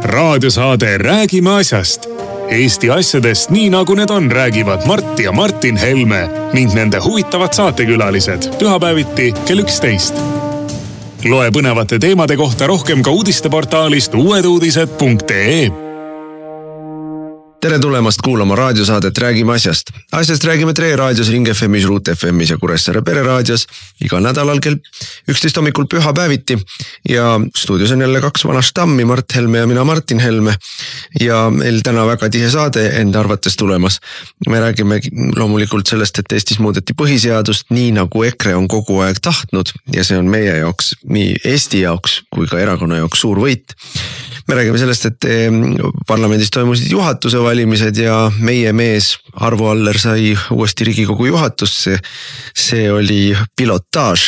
Raadiosaade Räägime asjast. Eesti asjadest nii nagu need on, räägivad Mart ja Martin Helme ning nende huvitavad saatekülalised pühapäeviti kell 11. Loe põnevate teemade kohta rohkem ka uudisteportaalist uueduudised.ee. Tere tulemast kuulama raadiosaadet Räägime asjast. Asjast räägime Tre raadios, Ring FMis, Ruut FMis ja Kuressaare pereraadios igal nädalal kell 11 hommikul pühapäeviti. Ja stuudios on jälle kaks vana stammi, Mart Helme ja mina Martin Helme. Ja meil täna väga tihe saade enda arvates tulemas. Me räägime loomulikult sellest, et Eestis muudeti põhiseadust nii nagu EKRE on kogu aeg tahtnud ja see on meie jaoks, nii Eesti jaoks kui ka erakonna jaoks suur võit. Me räägime sellest, et parlamendis toimusid juhatuse valimised ja meie mees Arvo Aller sai uuesti Riigikogu juhatusse. See oli pilotaaž,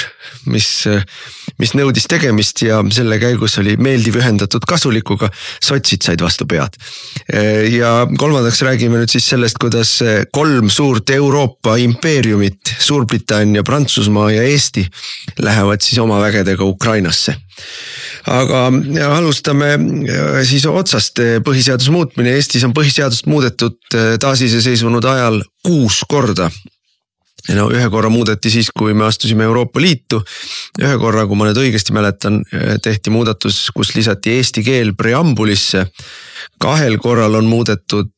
mis nõudis tegemist ja selle käigus oli meeldiv ühendatud kasulikuga. Sotsid said vastu pead. Ja kolmandaks räägime nüüd siis sellest, kuidas kolm suurt Euroopa impeeriumit, Suurbritannia, Prantsusmaa ja Eesti lähevad siis oma vägedega Ukrainasse. Aga alustame siis otsast põhiseaduse muutmine. Eestis on põhiseadust muudetud taasiseseisvunud ajal 6 korda. No, ühe korra muudeti siis, kui me astusime Euroopa Liitu. Ühe korra, kui ma nüüd õigesti mäletan, tehti muudatus, kus lisati eesti keel preambulisse. 2 korral on muudetud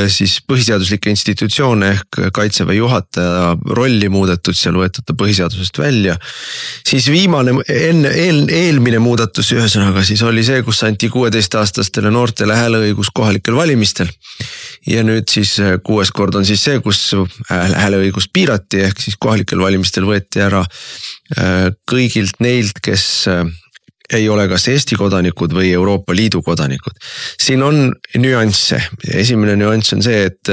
siis põhiseaduslikke institutsioone ehk Kaitseväe juhataja rolli muudetud, seal võetud ta põhiseadusest välja. Siis viimane, eelmine muudatus ühesõnaga siis oli see, kus anti 16-aastastele noortele hääleõigus kohalikel valimistel. Ja nüüd siis 6 kord on siis see, kus hääleõigus piirati ehk siis kohalikel valimistel võeti ära kõigilt neilt, kes ei ole kas Eesti kodanikud või Euroopa Liidu kodanikud. Siin on nüansse. Esimene nüanss on see, et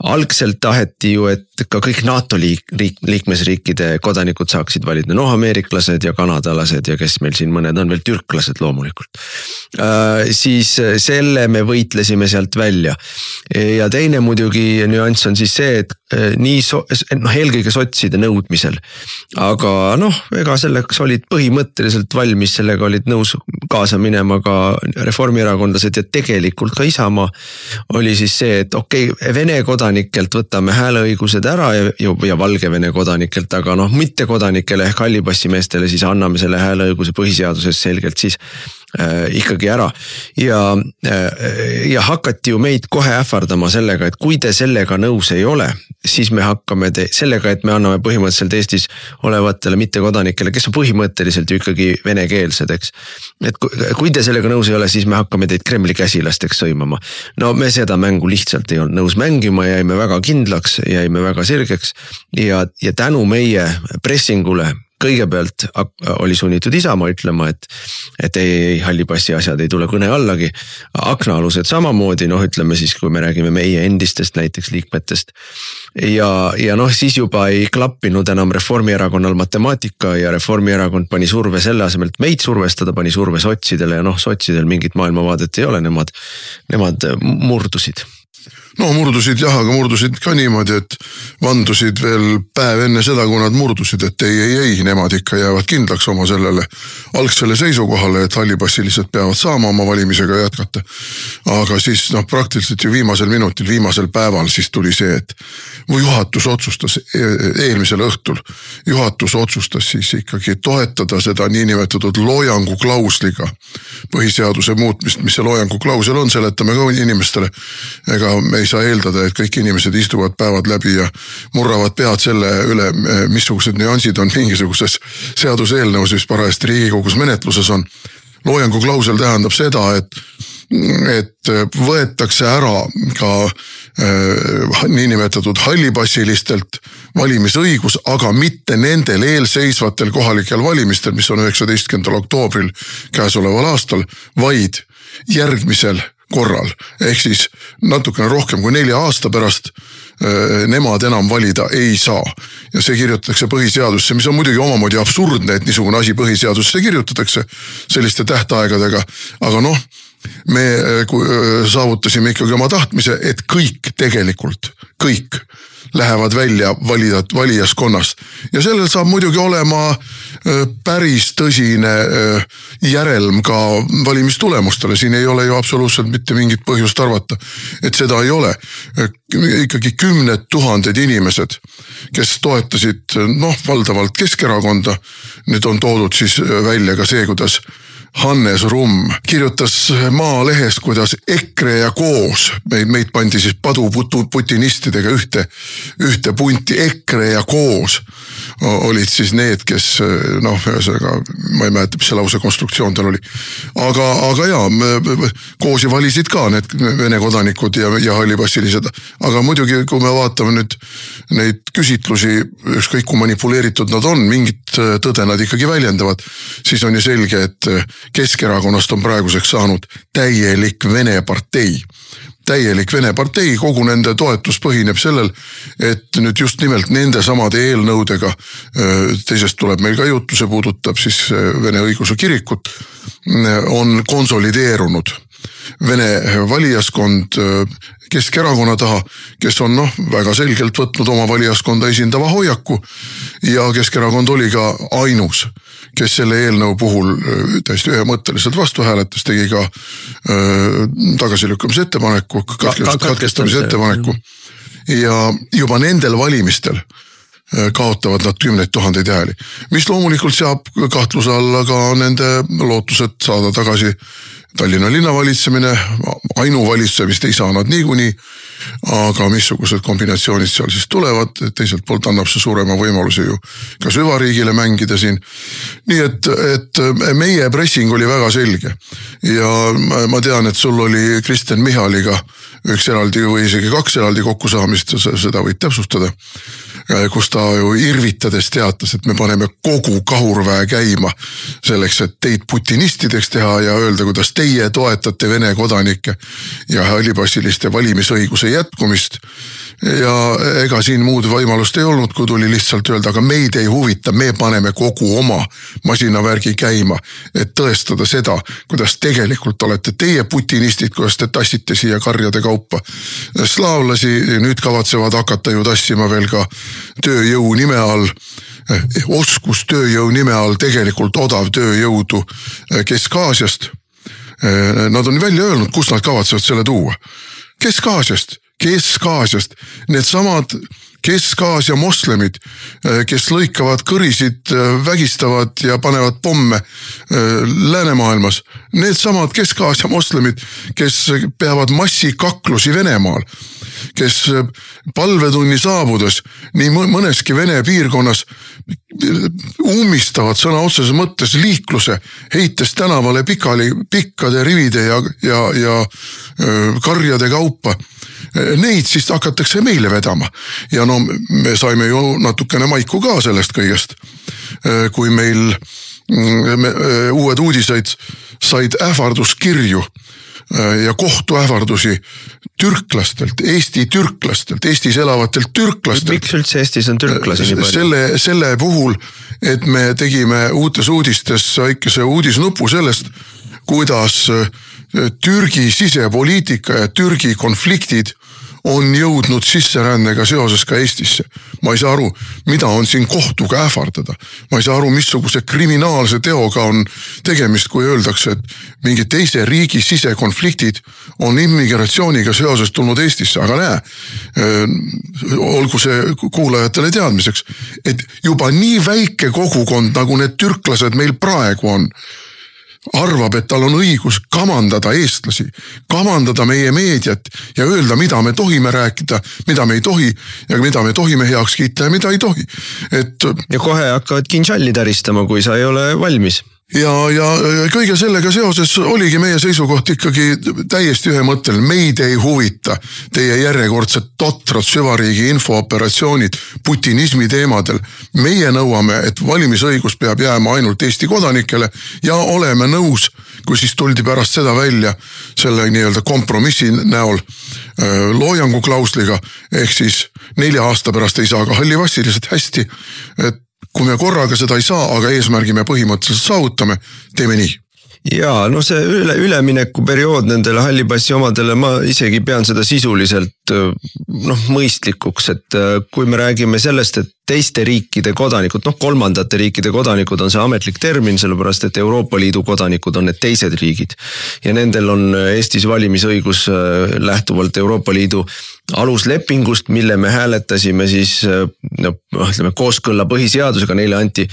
algselt taheti ju, et ka kõik NATO liikmesriikide kodanikud saaksid valida. No, ameeriklased ja kanadalased ja kes meil siin mõned on veel türklased loomulikult. Siis selle me võitlesime sealt välja. Ja teine muidugi nüanss on siis see, et eelkõige sotside nõudmisel. Aga ega selleks olid põhimõtteliselt valmis, sellega olid nõus kaasa minema ka reformierakondlased ja tegelikult ka Isamaa oli siis see, et Vene kodanikelt võtame hääleõigused ära ja Valgevene kodanikelt, aga mitte kodanikele ehk hallipassimeestele siis anname selle hääleõiguse põhiseaduses selgelt siis ikkagi ära. Ja hakati ju meid kohe ähvardama sellega, et kui te sellega nõus ei ole, siis me hakkame sellega, et me anname põhimõtteliselt Eestis olevatele mittekodanikele, kes on põhimõtteliselt ju ikkagi venekeelsed, eks. Et kui te sellega nõus ei ole, siis me hakkame teid Kremli käsilasteks sõimama. No me seda mängu lihtsalt ei olnud nõus mängima, jäime väga kindlaks, jäime väga sirgeks ja tänu meie pressingule kõigepealt oli sunnitud Isamaa ütlema, et ei, hallipassi asjad ei tule kõne allagi. Aknaalused samamoodi, ütleme siis, kui me räägime meie endistest näiteks liikmetest. Ja siis juba ei klappinud enam Reformierakonnal matemaatika ja Reformierakond pani surve selle asemelt meid survestada, pani surve sotsidele ja sotsidel mingit maailmavaadet ei ole, nemad murdusid. Murdusid jah, aga murdusid ka niimoodi, et vandusid veel päev enne seda, kui nad murdusid, et ei, nemad ikka jäävad kindlaks oma sellele algsele seisukohale, et hallipassilised peavad saama oma valimisega jätkata. Aga siis praktiliselt ju viimasel minutil, viimasel päeval siis tuli see, et juhatus otsustas eelmisel õhtul, juhatus otsustas siis ikkagi toetada seda niinimetatud loojangu klausliga põhiseaduse muutmist, mis see loojangu klausel on, seletame ka inimestele, ega me ei saa eeldada, et kõik inimesed istuvad päevad läbi ja murravad pead selle üle, missugused nüansid on mingisuguses seaduseelnõus, mis parajasti Riigikogus menetluses on. Loojangu klausel tähendab seda, et võetakse ära ka niinimetatud hallipassilistelt valimisõigus, aga mitte nendel eelseisvatel kohalikel valimistel, mis on 19. oktoobril käesoleval aastal, vaid järgmisel korral. Ehk siis natukene rohkem kui 4 aasta pärast nemad enam valida ei saa. Ja see kirjutatakse põhiseadusse, mis on muidugi omamoodi absurdne, et niisugune asi põhiseadusse kirjutatakse selliste tähtaegadega. Aga me saavutasime ikkagi oma tahtmise, et kõik tegelikult, kõik lähevad välja valijaskonnast. Ja sellel saab muidugi olema päris tõsine järelm ka valimistulemustele. Siin ei ole ju absoluutselt mitte mingit põhjust arvata, et seda ei ole. Ikkagi 10 000 inimesed, kes toetasid valdavalt Keskerakonda, nüüd on toodud siis välja ka see, kuidas Hannes Rumm kirjutas Maalehes, kuidas EKRE ja koos, meid pandi siis paduputinistidega ühte punti, EKRE ja koos olid siis need, kes ühesõnaga, ma ei mäleta, mis see lause konstruktsioon tal oli. Aga jaa, koosi valisid ka need Vene kodanikud ja hallipassilised. Aga muidugi, kui me vaatame nüüd neid küsitlusi, ükskõik kui manipuleeritud nad on, mingit tõde nad ikkagi väljendavad, siis on ju selge, et Keskerakonnast on praeguseks saanud täielik Vene partei. Täielik Vene partei, kogu nende toetus põhineb sellel, et nüüd just nimelt nende samade eelnõudega, teisest tuleb meil ka juttu, see puudutab siis Vene õigeusu kirikut, on konsolideerunud Vene valijaskond Keskerakonna taha, kes on väga selgelt võtnud oma valijaskonda esindava hoiaku ja Keskerakond oli ka ainus, kes selle eelnõu puhul täiesti ühemõtteliselt vastu hääletas, tegi ka tagasilükkamise ettepaneku, katkestamise ettepaneku ja juba nendel valimistel kaotavad nad 10 000 hääli, mis loomulikult seab kahtluse alla ka nende lootused saada tagasi Tallinna linnavalitsemine, ainuvalitsemist ei saa nad niikuinii, aga missugused kombinatsioonid seal siis tulevad, teiselt poolt annab see suurema võimaluse ju ka süvariigile mängida siin. Nii et meie pressing oli väga selge ja ma tean, et sul oli Kristen Michaliga üks eraldi või isegi 2 eraldi kokkusaamist, seda võid täpsustada, kus ta ju irvitades teatas, et me paneme kogu kahurväe käima selleks, et teid putinistideks teha ja öelda, kuidas teie toetate Vene kodanikke ja hallipassiliste valimisõiguse jätkumist. Ja ega siin muud võimalust ei olnud, kui tuli lihtsalt öelda, aga meid ei huvita, me paneme kogu oma masinavärgi käima, et tõestada seda, kuidas tegelikult olete teie putinistid, kuidas te tassite siia karjade kaupa slaavlasi, nüüd kavatsevad hakata ju tassima veel ka tööjõu nime all, oskustööjõu nime all tegelikult odav tööjõudu Kesk-Aasiast. Nad on välja öelnud, kus nad kavatsevad selle tuua. Kesk-Aasiast. Need samad Kesk-Aasia moslemid, kes lõikavad kõrisid, vägistavad ja panevad pomme läänemaailmas. Need samad Kesk-Aasia moslemid, kes peavad massikaklusi Venemaal, kes palvetunni saabudes nii mõneski Vene piirkonnas ummistavad sõna otseses mõttes liikluse, heites tänavale pikkade rivide ja karjade kaupa. Neid siis hakatakse meile vedama. Ja me saime ju natukene maiku ka sellest kõigest, kui meil uued uudised said ähvarduskirju ja kohtuähvardusi türklastelt, Eestis elavatelt türklastelt. Miks üldse Eestis on türklasi nii palju? Selle puhul, et me tegime uutes uudistes väikese uudisnupu sellest, kuidas Türgi sisepoliitika ja Türgi konfliktid on jõudnud sisserändega seoses ka Eestisse. Ma ei saa aru, mida on siin kohtuga ähvardada. Ma ei saa aru, missuguse kriminaalse teoga on tegemist, kui öeldakse, et mingi teise riigi sisekonfliktid on immigratsiooniga seoses tulnud Eestisse. Aga olgu see kuulajatele teadmiseks, et juba nii väike kogukond, nagu need türklased meil praegu on, arvab, et tal on õigus kamandada eestlasi, kamandada meie meediat ja öelda, mida me tohime rääkida, mida me ei tohi ja mida me tohime heaks kiita ja mida ei tohi. Ja kohe hakkavad kinžalli taristama, kui sa ei ole valmis. Ja kõige sellega seoses oligi meie seisukoht ikkagi täiesti ühemõttel. Meid ei huvita teie järjekordsed totrad süvariigi infooperatsioonid putinismi teemadel. Meie nõuame, et valimisõigus peab jääma ainult Eesti kodanikele ja oleme nõus, kui siis tuldi pärast seda välja selle nii-öelda kompromissi näol loojangu klausliga, ehk siis 4 aasta pärast ei saa ka hallipassilised hästi, et kui me korraga seda ei saa, aga eesmärgi me põhimõtteliselt saavutame, teeme nii. Ja no see ülemineku periood nendele hallipassi omadele, ma isegi pean seda sisuliselt mõistlikuks, et kui me räägime sellest, et teiste riikide kodanikud, kolmandate riikide kodanikud on see ametlik termin, sellepärast et Euroopa Liidu kodanikud on need teised riigid. Ja nendel on Eestis valimisõigus lähtuvalt Euroopa Liidu aluslepingust, mille me hääletasime siis kooskõlla põhiseadusega, neile anti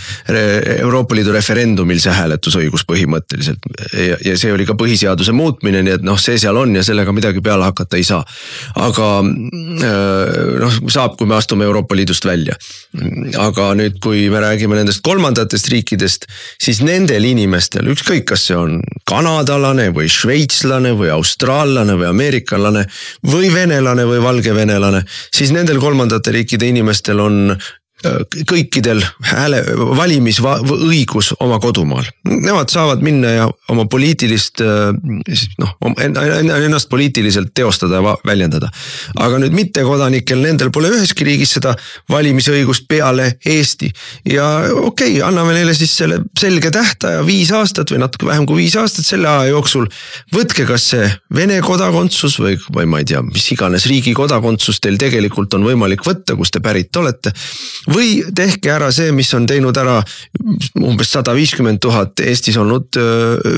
Euroopa Liidu referendumil see hääletusõigus põhimõtteliselt. Ja see oli ka põhiseaduse muutmine, nii et see seal on ja sellega midagi peale hakata ei saa. Aga saab, kui me astume Euroopa Liidust välja. Aga nüüd, kui me räägime nendest kolmandatest riikidest, siis nendel inimestel, ükskõik kas see on kanadalane või šveitslane või austraallane või ameerikalane või venelane või valgevenelane, siis nendel kolmandate riikide inimestel on kõikidel valimisõigus oma kodumaal. Nemad saavad minna ja oma poliitilist, ennast poliitiliselt teostada ja väljendada. Aga nüüd mittekodanikel, nendel pole üheski riigis seda valimisõigust peale Eesti. Ja okei, anname neile siis selle selge tähtaja 5 aastat või natuke vähem kui 5 aastat selle aja jooksul. Võtke kas see Vene kodakondsus või ma ei tea, mis iganes riigi kodakondsus teil tegelikult on võimalik võtta, kus te pärit olete. Või tehke ära see, mis on teinud ära umbes 150 000 Eestis olnud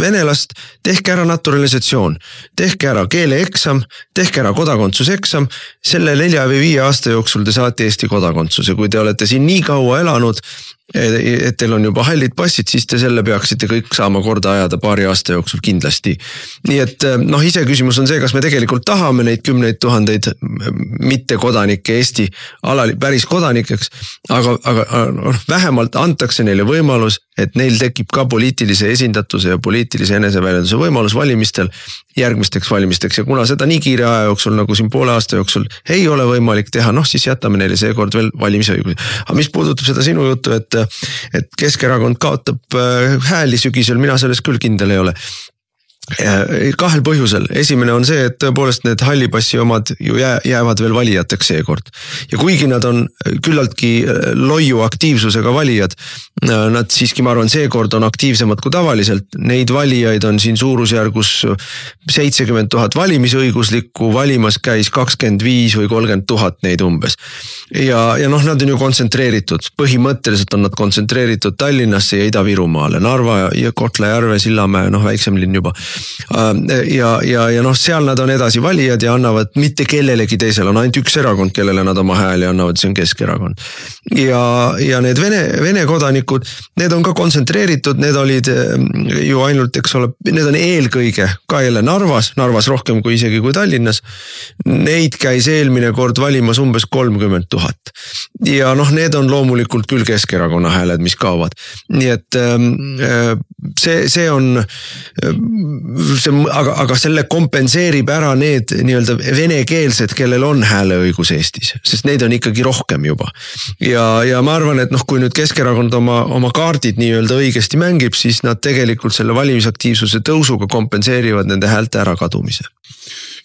venelast, tehke ära naturalisatsioon, tehke ära keeleeksam, tehke ära kodakondsuseksam, selle 4 või 5 aasta jooksul te saate Eesti kodakondsuse. Kui te olete siin nii kaua elanud, et teil on juba hallid passid, siis te selle peaksite kõik saama korda ajada paari aasta jooksul kindlasti. Nii et ise küsimus on see, kas me tegelikult tahame neid 10 000 mittekodanikke Eesti päris kodanikeks, aga vähemalt antakse neile võimalus, et neil tekib ka poliitilise esindatuse ja poliitilise eneseväljenduse võimalus valimistel, järgmisteks valimisteks. Ja kuna seda nii kiire aja jooksul, nagu siin poole aasta jooksul ei ole võimalik teha, siis jätame neile seekord veel valimisõigus. Aga mis puudutab seda sinu juttu, et Keskerakond kaotab hääli sügisel, mina selles küll kindel ei ole. 2 põhjusel. Esimene on see, et tõepoolest need hallipassi omad ju jäävad veel valijateks seekord. Ja kuigi nad on küllaltki loiu aktiivsusega valijad, nad siiski, ma arvan, seekord on aktiivsemad kui tavaliselt. Neid valijaid on siin suurusjärgus 70 000 valimisõiguslikku, valimas käis 25 või 30 000 neid umbes. Ja nad on ju kontsentreeritud. Põhimõtteliselt on nad kontsentreeritud Tallinnasse ja Ida-Virumaale, Narva ja Kohtla-Järve, Sillamäe, väiksem linn juba. Ja seal nad on edasi valijad ja annavad mitte kellelegi teisele, on ainult üks erakond, kellele nad oma hääli annavad, see on Keskerakond. Ja need Vene kodanikud, need on ka kontsentreeritud, need olid ju ainult, eks ole, need on eelkõige ka jälle Narvas rohkem kui isegi kui Tallinnas. Neid käis eelmine kord valimas umbes 30 000. Ja need on loomulikult küll Keskerakonna hääled, mis kaovad. Nii et see on aga selle kompenseerib ära need nii-öelda venekeelsed, kellel on hääleõigus Eestis, sest neid on ikkagi rohkem juba. Ja ma arvan, et kui nüüd Keskerakond oma kaardid nii-öelda õigesti mängib, siis nad tegelikult selle valimisaktiivsuse tõusuga kompenseerivad nende häälte ära kadumise.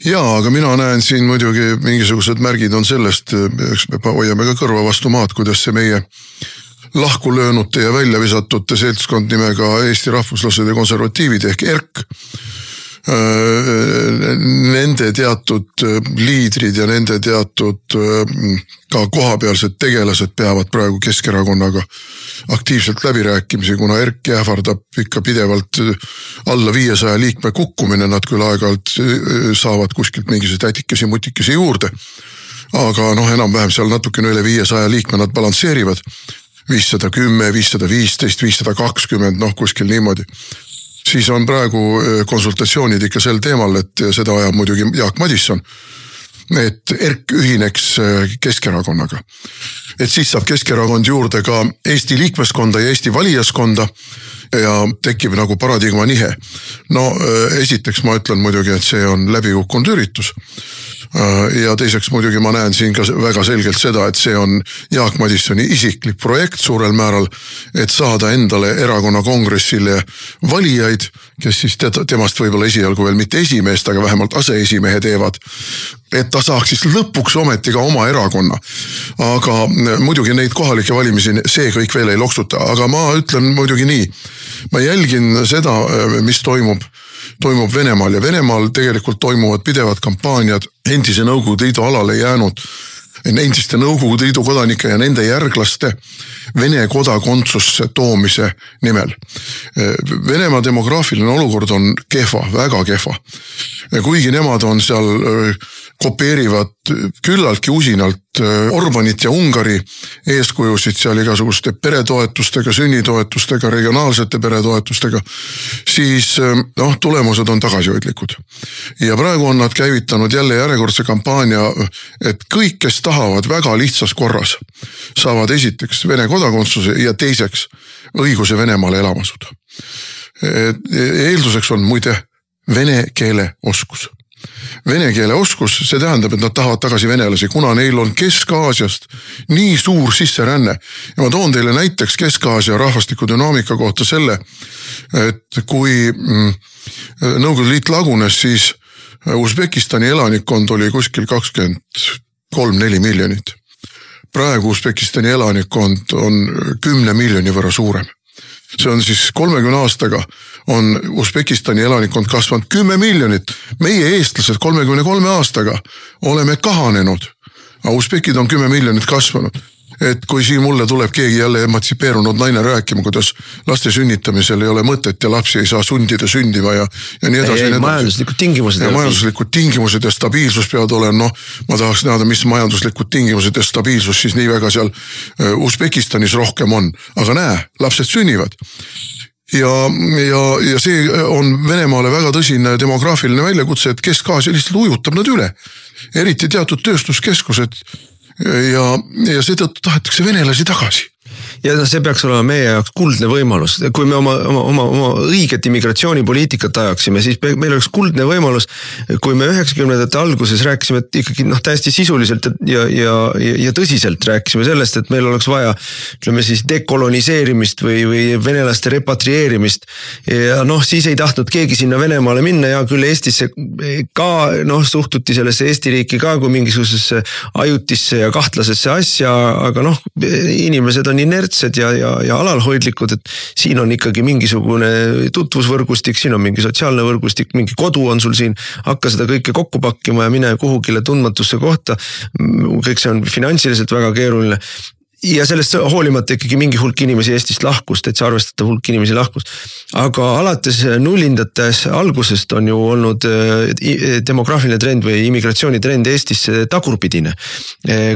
Jaa, aga mina näen siin muidugi mingisugused märgid on sellest, me hoiame ka kõrva vastu maad, kuidas see meie lahku löönute ja välja visatute seltskond nimega Eesti rahvuslased ja konservatiivid ehk ERK. Nende teatud liidrid ja nende teatud ka kohapealsed tegelased peavad praegu Keskerakonnaga aktiivselt läbirääkimisi, kuna ERK ähvardab ikka pidevalt alla 500 liikme kukkumine, nad küll aeg-ajalt saavad kuskilt mingisuguseid ätikesi, mutikesi juurde, aga enam-vähem seal natukene üle 500 liikme nad balansseerivad. 510, 515, 520, kuskil niimoodi. Siis on praegu konsultatsioonid ikka sel teemal, et seda ajab muidugi Jaak Madisson, et ERK ühineks Keskerakonnaga. Et siis saab Keskerakond juurde ka Eesti liikmeskonda ja Eesti valijaskonda ja tekib nagu paradigma nihe. Esiteks ma ütlen muidugi, et see on läbikukkunud üritus. Ja teiseks muidugi ma näen siin ka väga selgelt seda, et see on Jaak Madissoni isiklik projekt suurel määral, et saada endale erakonna kongressile valijaid, kes siis temast võib-olla esialgu veel mitte esimeest, aga vähemalt aseesimehe teevad, et ta saaks siis lõpuks ometi ka oma erakonna. Aga muidugi neid kohalike valimisi see kõik veel ei loksuta, aga ma ütlen muidugi nii. Ma jälgin seda, mis toimub Venemaal ja Venemaal tegelikult toimuvad pidevad kampaaniad endise Nõukogude Liidu alale jäänud endiste Nõukogude Liidu kodanike ja nende järglaste Vene kodakondsusse toomise nimel. Venemaa demograafiline olukord on kehva, väga kehva. Kuigi nemad on seal kopeerivad küllaltki usinalt Orbanit ja Ungari eeskujusid seal igasuguste peretoetustega, sünnitoetustega, regionaalsete peretoetustega, siis tulemused on tagasihoidlikud. Ja praegu on nad käivitanud jälle järjekordse kampaania, et kõik, kes tahavad väga lihtsas korras, saavad esiteks Vene kodakondsuse ja teiseks õiguse Venemaale elama asuda. Eelduseks on muide vene keele oskus. Vene keele oskus, see tähendab, et nad tahavad tagasi venelasi, kuna neil on Kesk-Aasiast nii suur sisseränne. Ja ma toon teile näiteks Kesk-Aasia rahvastikudünaamika kohta selle, et kui Nõukogude Liit lagunes, siis Usbekistani elanikkond oli kuskil 23-4 miljonit. Praegu Usbekistani elanikkond on 10 miljoni võrra suurem. See on siis 30 aastaga on Usbekistani elanikkond kasvanud 10 miljonit. Meie eestlased 33 aastaga oleme kahanenud, aga Usbekid on 10 miljonit kasvanud. Et kui siin mulle tuleb keegi jälle emantsipeerunud naine rääkima, kuidas laste sünnitamisel ei ole mõtet ja lapsi ei saa sundida sündima ja nii edasi. Majanduslikud tingimused. Ja majanduslikud tingimused ja stabiilsus peavad olema. Ma tahaks näada, mis majanduslikud tingimused ja stabiilsus siis nii väga seal Usbekistanis rohkem on. Aga näe, lapsed sünnivad. Ja see on Venemaale väga tõsine demograafiline väljakutse, et Kesk-Aasia lihtsalt ujutab nad üle. Eriti teatud tööstuskeskused ja seetõttu tahetakse venelasi tagasi. Ja see peaks olema meie jaoks kuldne võimalus. Kui me oma õiget immigratsioonipoliitikat ajaksime, siis meil oleks kuldne võimalus, kui me 90-ndate alguses rääkisime, et ikkagi täiesti sisuliselt ja tõsiselt rääkisime sellest, et meil oleks vaja ütleme siis dekoloniseerimist või venelaste repatrieerimist. Ja siis ei tahtnud keegi sinna Venemaale minna ja küll Eestisse ka suhtuti sellesse Eesti riiki ka kui mingisugusesse ajutisse ja kahtlasesse asja, aga inimesed on inertsed ja alalhoidlikud, et siin on ikkagi mingisugune tutvusvõrgustik, siin on mingi sotsiaalne võrgustik, mingi kodu on sul siin, hakka seda kõike kokku pakkima ja mine kuhugile tundmatusse kohta. Kõik see on finantsiliselt väga keeruline. Ja sellest hoolimata ikkagi mingi hulk inimesi Eestist lahkus, täitsa arvestatav hulk inimesi lahkus. Aga alates nullindates algusest on ju olnud demograafiline trend või immigratsioonitrend Eestisse tagurpidine.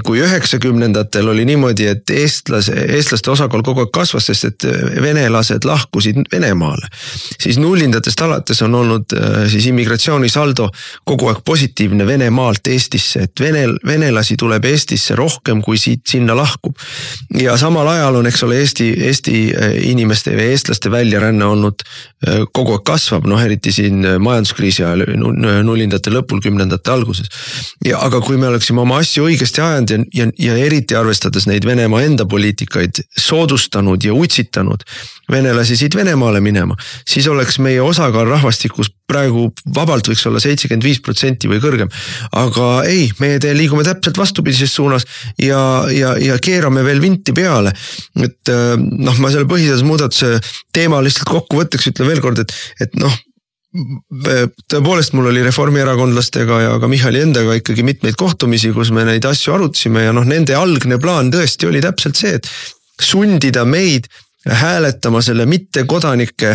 Kui 90-ndatel oli niimoodi, et eestlaste osakaal kogu aeg kasvas, sest et venelased lahkusid Venemaale, siis nullindatest alates on olnud siis immigratsioonisaldo kogu aeg positiivne Venemaalt Eestisse, et venelasi tuleb Eestisse rohkem kui sinna lahkub. Ja samal ajal on, eks ole, Eesti inimeste või eestlaste väljaränne olnud kogu aeg kasvab, eriti siin majanduskriisi ajal nullindate lõpul 10-ndate alguses. Aga kui me oleksime oma asju õigesti ajanud ja eriti arvestades neid Venemaa enda poliitikaid soodustanud ja utsitanud venelasi siit Venemaale minema, siis oleks meie osakaal rahvastikus praegu vabalt võiks olla 75% või kõrgem. Aga ei, me liigume täpselt vastupidises suunas ja keerame veel vinti peale. Et ma selle põhiseadusmuudatuse teema lihtsalt kokkuvõtteks ütlen veel kord, et tõepoolest mul oli reformierakondlastega ja ka Michali endaga ikkagi mitmeid kohtumisi, kus me neid asju arutasime ja nende algne plaan tõesti oli täpselt see, et sundida meid hääletama selle mittekodanike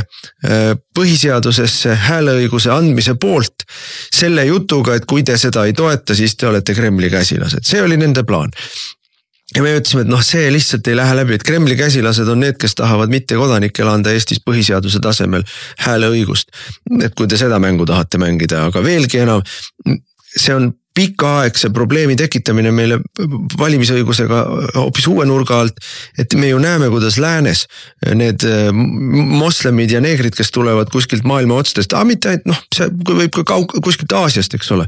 põhiseadusesse hääleõiguse andmise poolt selle jutuga, et kui te seda ei toeta, siis te olete Kremli käsilased. See oli nende plaan. Ja me ütlesime, et see lihtsalt ei lähe läbi, et Kremli käsilased on need, kes tahavad mittekodanikele anda Eestis põhiseaduse tasemel hääleõigust. Et kui te seda mängu tahate mängida, aga veelgi enam, see on pikaaegse probleemi tekitamine meile valimisõigusega hoopis uue nurga alt, et me ju näeme, kuidas läänes need moslemid ja neegrid, kes tulevad kuskilt maailma otstest, mitte ainult, see võib ka kuskilt Aasiast, eks ole.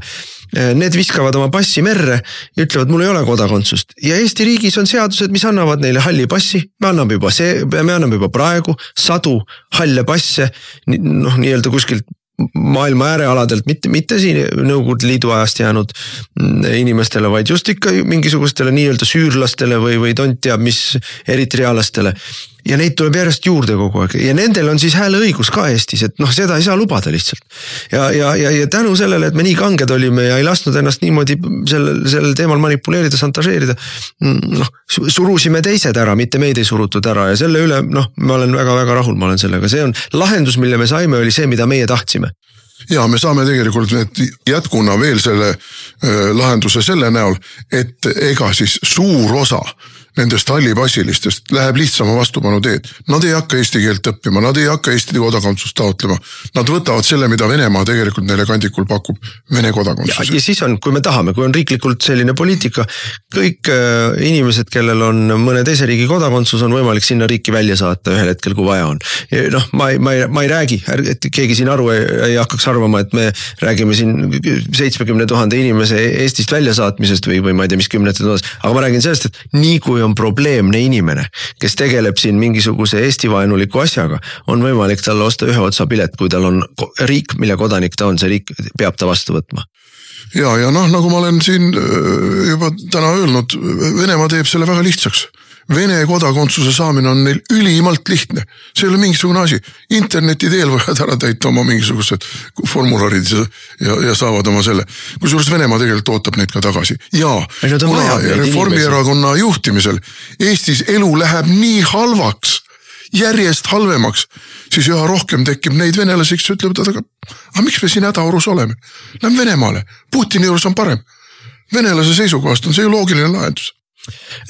Need viskavad oma passi merre ja ütlevad, mul ei ole kodakondsust. Ja Eesti riigis on seadused, mis annavad neile halli passi. Me anname juba praegu 100 halle passe, nii-öelda kuskilt maailma äärealadelt, mitte siin Nõukogude Liidu ajast jäänud inimestele, vaid just ikka mingisugustele nii-öelda süürlastele või tont teab mis eritrealastele. Ja neid tuleb järjest juurde kogu aeg ja nendel on siis hääleõigus ka Eestis, et seda ei saa lubada lihtsalt. Ja tänu sellele, et me nii kanged olime ja ei lasknud ennast niimoodi sellel teemal manipuleerida, santažeerida, surusime teised ära, mitte meid ei surutud ära ja selle üle, ma olen väga-väga rahul, ma olen sellega. See on lahendus, mille me saime, oli see, mida meie tahtsime. Ja me saame tegelikult jätkuna veel selle lahenduse selle näol, et ega siis suur osa nendest hallipassilistest läheb lihtsama vastupanu teed. Nad ei hakka eesti keelt õppima, nad ei hakka Eesti kodakondsust taotlema. Nad võtavad selle, mida Venemaa tegelikult neile kandikul pakub, Vene kodakondsuse. Ja siis on, kui me tahame, kui on riiklikult selline poliitika, kõik inimesed, kellel on mõne teise riigi kodakondsus, on võimalik sinna riiki välja saata ühel hetkel, kui vaja on. Ma ei räägi, et keegi siin aru ei hakkaks arvama, et me räägime siin 70 000 inimese Eestist välja saatmisest või ma ei tea, mis 10 000, aga ma räägin sellest, et nii kui on probleemne inimene, kes tegeleb siin mingisuguse Eesti-vaenuliku asjaga, on võimalik talle osta ühe otsa pilet, kui tal on riik, mille kodanik ta on, see riik peab ta vastu võtma. Ja nagu ma olen siin juba täna öelnud, Venemaa teeb selle väga lihtsaks. Vene kodakondsuse saamine on neil ülimalt lihtne. See ei ole mingisugune asi. Interneti teel võivad ära täita oma mingisugused formularid ja saavad oma selle. Kusjuures Venemaa tegelikult ootab neid ka tagasi. Ja kuna Reformierakonna juhtimisel Eestis elu läheb nii halvaks, järjest halvemaks, siis üha rohkem tekib neid venelasi, kes ütlevad, aga miks me siin hädaorus oleme? Lähme Venemaale. Putini juures on parem. Venelase seisukohast on see ju loogiline lahendus.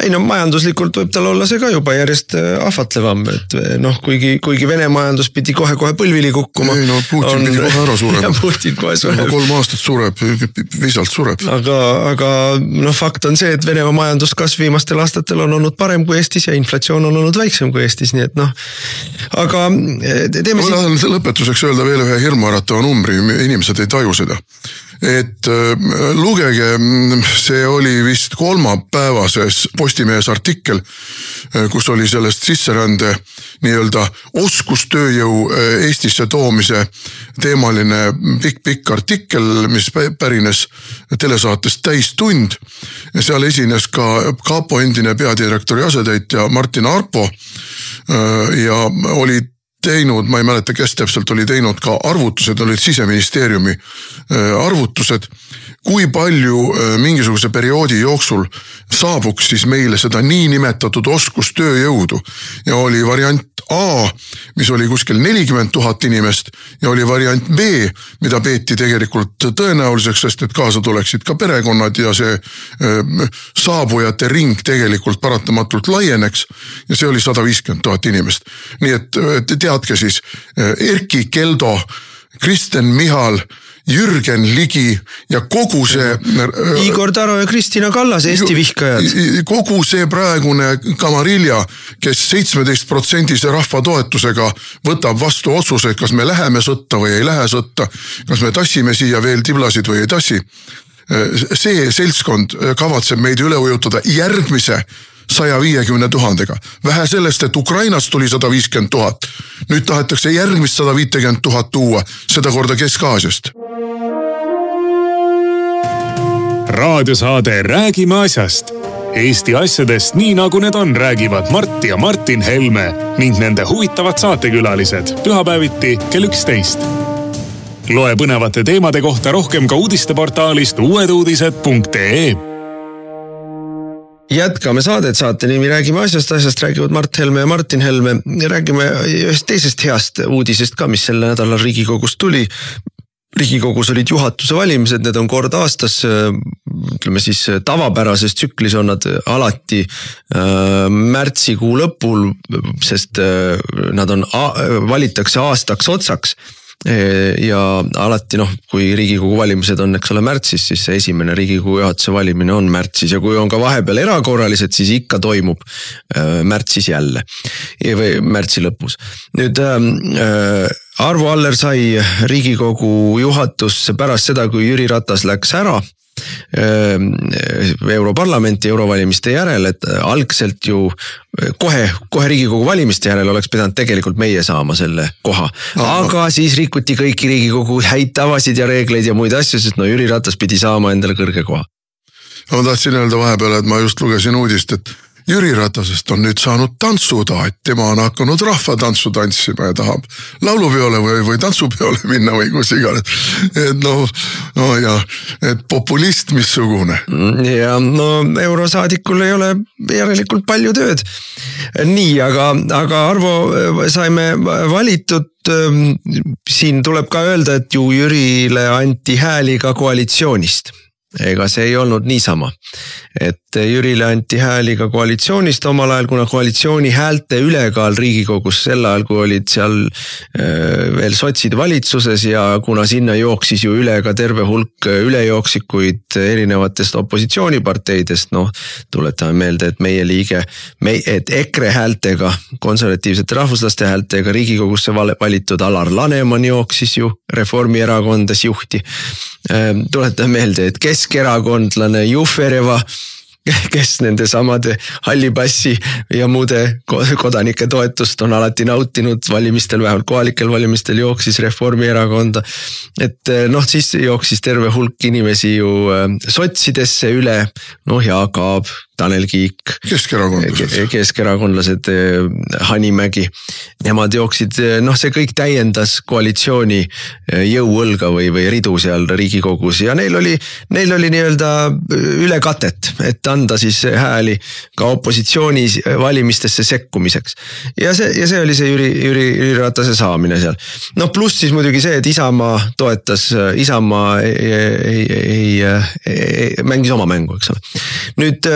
Ei majanduslikult võib tal olla see ka juba järjest ahvatlevam, et kuigi Vene majandus pidi kohe põlvili kukkuma. Ei Putin pidi kohe ära surema. Putin kohe sureb. 3 aastat sureb, visalt sureb. Aga fakt on see, et Venemaa majanduskasv viimastel aastatel on olnud parem kui Eestis ja inflatsioon on olnud väiksem kui Eestis, nii et aga teeme ma tahan lõpetuseks öelda veel ühe hirmuäratava numbri, inimesed ei taju seda. Et lugege, see oli vist kolmapäevases Postimehes artikkel, kus oli sellest sisserände nii-öelda oskustööjõu Eestisse toomise teemaline pikk artikkel, mis pärines telesaatest Täistund. Seal esines ka Kapo endine peadirektori asetäitja Martin Arpo ja oli teinud, ma ei mäleta, kes täpselt oli teinud ka arvutused, olid Siseministeeriumi arvutused, kui palju mingisuguse perioodi jooksul saabuks siis meile seda niinimetatud oskustööjõudu. Ja oli variant A, mis oli kuskil 40 000 inimest ja oli variant B, mida peeti tegelikult tõenäoliseks, sest et kaasa tuleksid ka perekonnad ja see saabujate ring tegelikult paratamatult laieneks ja see oli 150 000 inimest. Nii et teadke siis, Erki Keldo, Kristen Michal, Jürgen Ligi ja kogu see Igor Taro ja Kristina Kallas, Eesti vihkajad. Kogu see praegune kamarilja, kes 17% rahva toetusega võtab vastu otsuse, kas me läheme sõtta või ei lähe sõtta, kas me tassime siia veel tiblasid või ei tassi. See seltskond kavatseb meid üle ujutada järgmise 150 000-ga. Vähe sellest, et Ukrainast tuli 150 000. Nüüd tahetakse järgmist 150 000 tuua, seda korda Kesk-Aasiast. Raadiosaade Räägime asjast. Eesti asjadest nii nagu need on, räägivad Mart ja Martin Helme ning nende huvitavad saatekülalised pühapäeviti kell 11. Loe põnevate teemade kohta rohkem ka uudisteportaalist uueduudised.ee. Jätkame saadet, saate nimi Räägime asjast räägivad Mart Helme ja Martin Helme. Räägime ühest teisest heast uudisest ka, mis selle nädalal Riigikogus tuli. Riigikogus olid juhatuse valimised, need on kord aastas, ütleme siis tavapärases tsüklis on nad alati märtsikuu lõpul, sest nad valitakse aastaks otsaks. ja alati kui Riigikogu valimised on, eks ole, märtsis, siis see esimene Riigikogu juhatuse valimine on märtsis ja kui on ka vahepeal erakorralised, siis ikka toimub märtsis jälle või märtsi lõpus. Nüüd Arvo Aller sai Riigikogu juhatusse pärast seda, kui Jüri Ratas läks ära Europarlamenti eurovalimiste järel, et algselt ju kohe Riigikogu valimiste järel oleks pidanud tegelikult meie saama selle koha. Aga siis rikuti kõiki Riigikogu häid tavasid ja reegleid ja muid asju, sest Jüri Ratas pidi saama endale kõrge koha. Ma tahtsin öelda vahepeal, et ma just lugesin uudist, et Jüri Ratasest on nüüd saanud tantsuda, et tema on hakanud rahvatantsu tantsima ja tahab laulupeole või tantsupeole minna või kus iganes. Et et populist missugune. Ja eurosaadikul ei ole järelikult palju tööd. Nii, aga Arvo saime valitud. Siin tuleb ka öelda, et ju Jürile anti hääli ka koalitsioonist. Ega see ei olnud niisama, et Jürile anti hääli ka koalitsioonist omal ajal, kuna koalitsiooni häälte ülekaal Riigikogus sel ajal, kui olid seal veel sotsid valitsuses ja kuna sinna jooksis ju üle ka terve hulk ülejooksikuid erinevatest opositsiooniparteidest, tuletame meelde, et et EKRE häältega, konservatiivsete rahvuslaste häältega Riigikogusse valitud Alar Laneman jooksis ju Reformierakondas juhti. Tuletame meelde, et keskerakondlane Jufereva, kes nende samade hallipassi ja muude kodanike toetust on alati nautinud valimistel, vähemalt kohalikel valimistel jooksis Reformierakonda. Et siis jooksis terve hulk inimesi ju sotsidesse üle, Jaak Aab, Tanel Kiik, keskerakondlased, Hanimägi. Nemad jooksid, see kõik täiendas koalitsiooni jõuõlga või ridu seal Riigikogus ja neil oli nii-öelda ülekatet, et anda siis hääli ka opositsiooni valimistesse sekkumiseks. Ja see oli see Jüri Ratase saamine seal. Pluss siis muidugi see, et Isamaa toetas, Isamaa mängis oma mängu, eks ole. Nüüd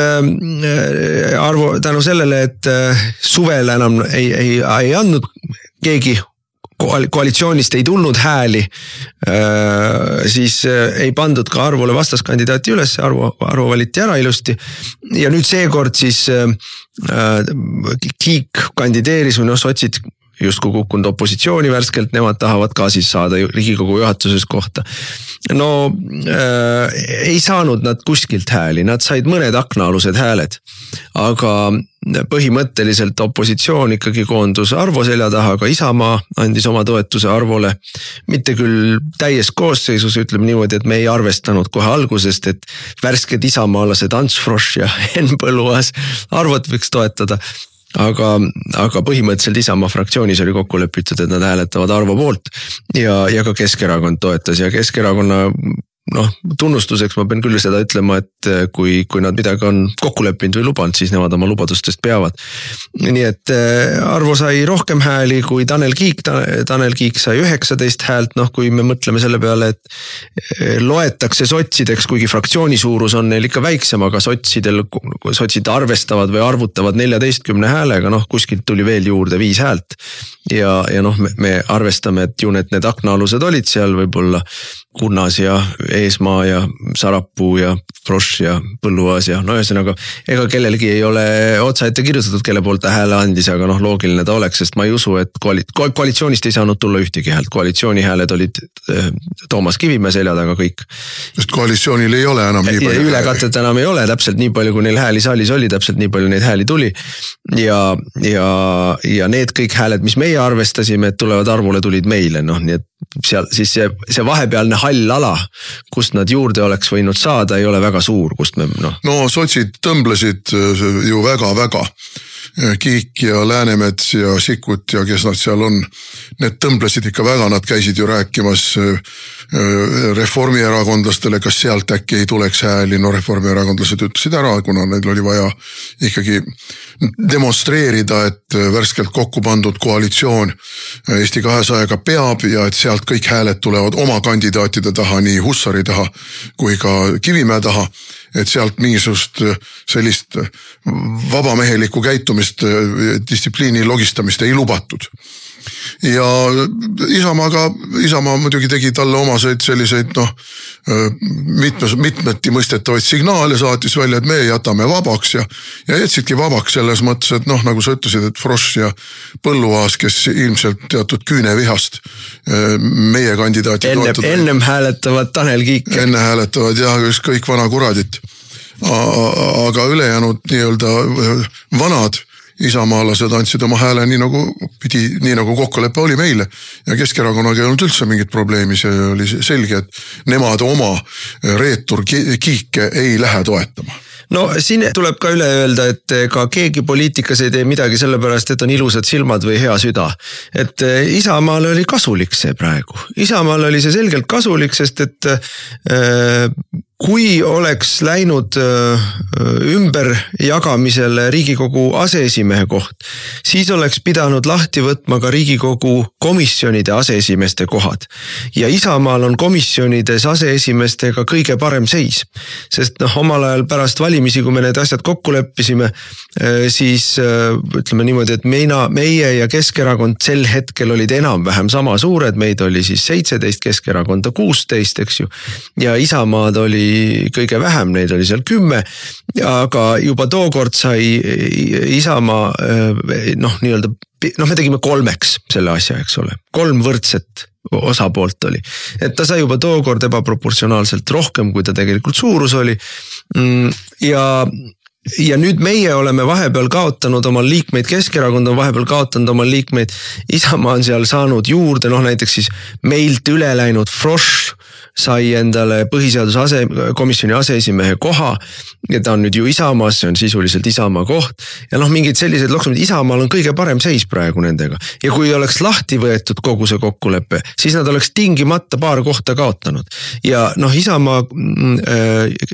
Arvo tänu sellele, et suvel enam ei andnud keegi koalitsioonist ei tulnud hääli, siis ei pandud ka Arvole vastaskandidaati üles, Arvo valiti ära ilusti ja nüüd seekord siis Kiik kandideeris või sotsid justkui kukkunud opositsiooni värskelt, nemad tahavad ka siis saada Riigikogu juhatuses kohta. Ei saanud nad kuskilt hääli, nad said mõned aknaalused hääled, aga põhimõtteliselt opositsioon ikkagi koondus Arvo selja taha, aga Isamaa andis oma toetuse Arvole, mitte küll täies koosseisus, ütleme niimoodi, et me ei arvestanud kohe algusest, et värsked isamaalased Ants Frosch ja Henn Põlluaas Arvot võiks toetada. Aga põhimõtteliselt Isamaa fraktsioonis oli kokku lepitud, et nad hääletavad Arvo poolt ja ka Keskerakond toetas ja Keskerakonna tunnustuseks ma pean küll seda ütlema, et kui nad midagi on kokku leppinud või lubanud, siis nemad oma lubadustest peavad. Nii et Arvo sai rohkem hääli kui Tanel Kiik. Tanel Kiik sai 19 häält, kui me mõtleme selle peale, et loetakse sotsideks, kuigi fraktsiooni suurus on neil ikka väiksem, aga sotsid arvestavad või arvutavad 14 häälega, kuskilt tuli veel juurde 5 häält. Ja me arvestame, et ju need aknaalused olid seal võib-olla Kunnas ja Eesmaa ja Sarapuu ja Frosch ja Põlluaas ja ühesõnaga, ega kellelgi ei ole otsa ette kirjutatud, kelle poolt ta hääle andis, aga loogiline ta oleks, sest ma ei usu, et koalitsioonist ei saanud tulla ühtegi häält. Koalitsiooni hääled olid Toomas Kivimäe selja taga kõik. Sest koalitsioonil ei ole enam nii palju. Ülekatet enam ei ole, täpselt nii palju, kui neil hääli saalis oli, täpselt nii palju neid hääli tuli. Ja need kõik hääled, mis meie arvestasime, et tulevad Arvule, tulid meile, nii et seal siis see vahepealne hall ala, kust nad juurde oleks võinud saada, ei ole väga suur, kust me sotsid tõmblesid ju väga-väga. Kiik ja Läänemets ja Sikkut ja kes nad seal on, need tõmblesid ikka väga, nad käisid ju rääkimas reformierakondlastele, kas sealt äkki ei tuleks hääli, reformierakondlased ütlesid ära, kuna neil oli vaja ikkagi demonstreerida, et värskelt kokku pandud koalitsioon Eesti 200-ga peab ja et sealt kõik hääled tulevad oma kandidaatide taha, nii Hussari taha kui ka Kivimäe taha, et sealt mingisugust sellist vabamehelikku käitumist, distsipliini logistamist ei lubatud. ja Isamaa muidugi tegi talle omaseid selliseid mitmeti mõistetavaid signaale, saatis välja, et me jätame vabaks ja jätsidki vabaks selles mõttes, et nagu sa ütlesid, et Frosch ja Põlluaas, kes ilmselt teatud küünevihast meie kandidaati ennem hääletavad Tanel Kiik. Enne hääletavad ja kõik vana kuradit. Aga ülejäänud nii-öelda vanad isamaalased andsid oma hääle nii nagu kokkulepe oli meile ja Keskerakonnaga ei olnud üldse mingit probleemi, see oli selge, et nemad oma reetur Kiike ei lähe toetama. No siin tuleb ka üle öelda, et ka keegi poliitikas ei tee midagi sellepärast, et on ilusad silmad või hea süda. Et Isamaale oli kasulik see praegu. Isamaale oli see selgelt kasulik, sest et kui oleks läinud ümber jagamisele Riigikogu aseesimehe koht, siis oleks pidanud lahti võtma ka Riigikogu komisjonide aseesimeeste kohad. Ja Isamaal on komisjonides aseesimeestega kõige parem seis, sest omal ajal pärast valimisi, kui me need asjad kokku leppisime, siis ütleme niimoodi, et meie ja Keskerakond sel hetkel olid enam-vähem sama suured, meid oli siis 17, Keskerakonda 16, eks ju, ja Isamaad oli kõige vähem, neid oli seal 10, aga juba tookord sai Isamaa nii-öelda, me tegime 3 selle asja, eks ole, 3 võrdset osapoolt oli, et ta sai juba tookord ebaproportsionaalselt rohkem, kui ta tegelikult suurus oli ja nüüd meie oleme vahepeal kaotanud oma liikmeid, Keskerakond on vahepeal kaotanud oma liikmeid, Isamaa on seal saanud juurde, näiteks siis meilt üle läinud Frosch sai endale põhiseaduse komisjoni aseesimehe koha ja ta on nüüd ju Isamaas, see on sisuliselt Isamaa koht ja mingid sellised loksumid, Isamaal on kõige parem seis praegu nendega ja kui oleks lahti võetud kogu see kokkulepe, siis nad oleks tingimata paar kohta kaotanud ja Isamaa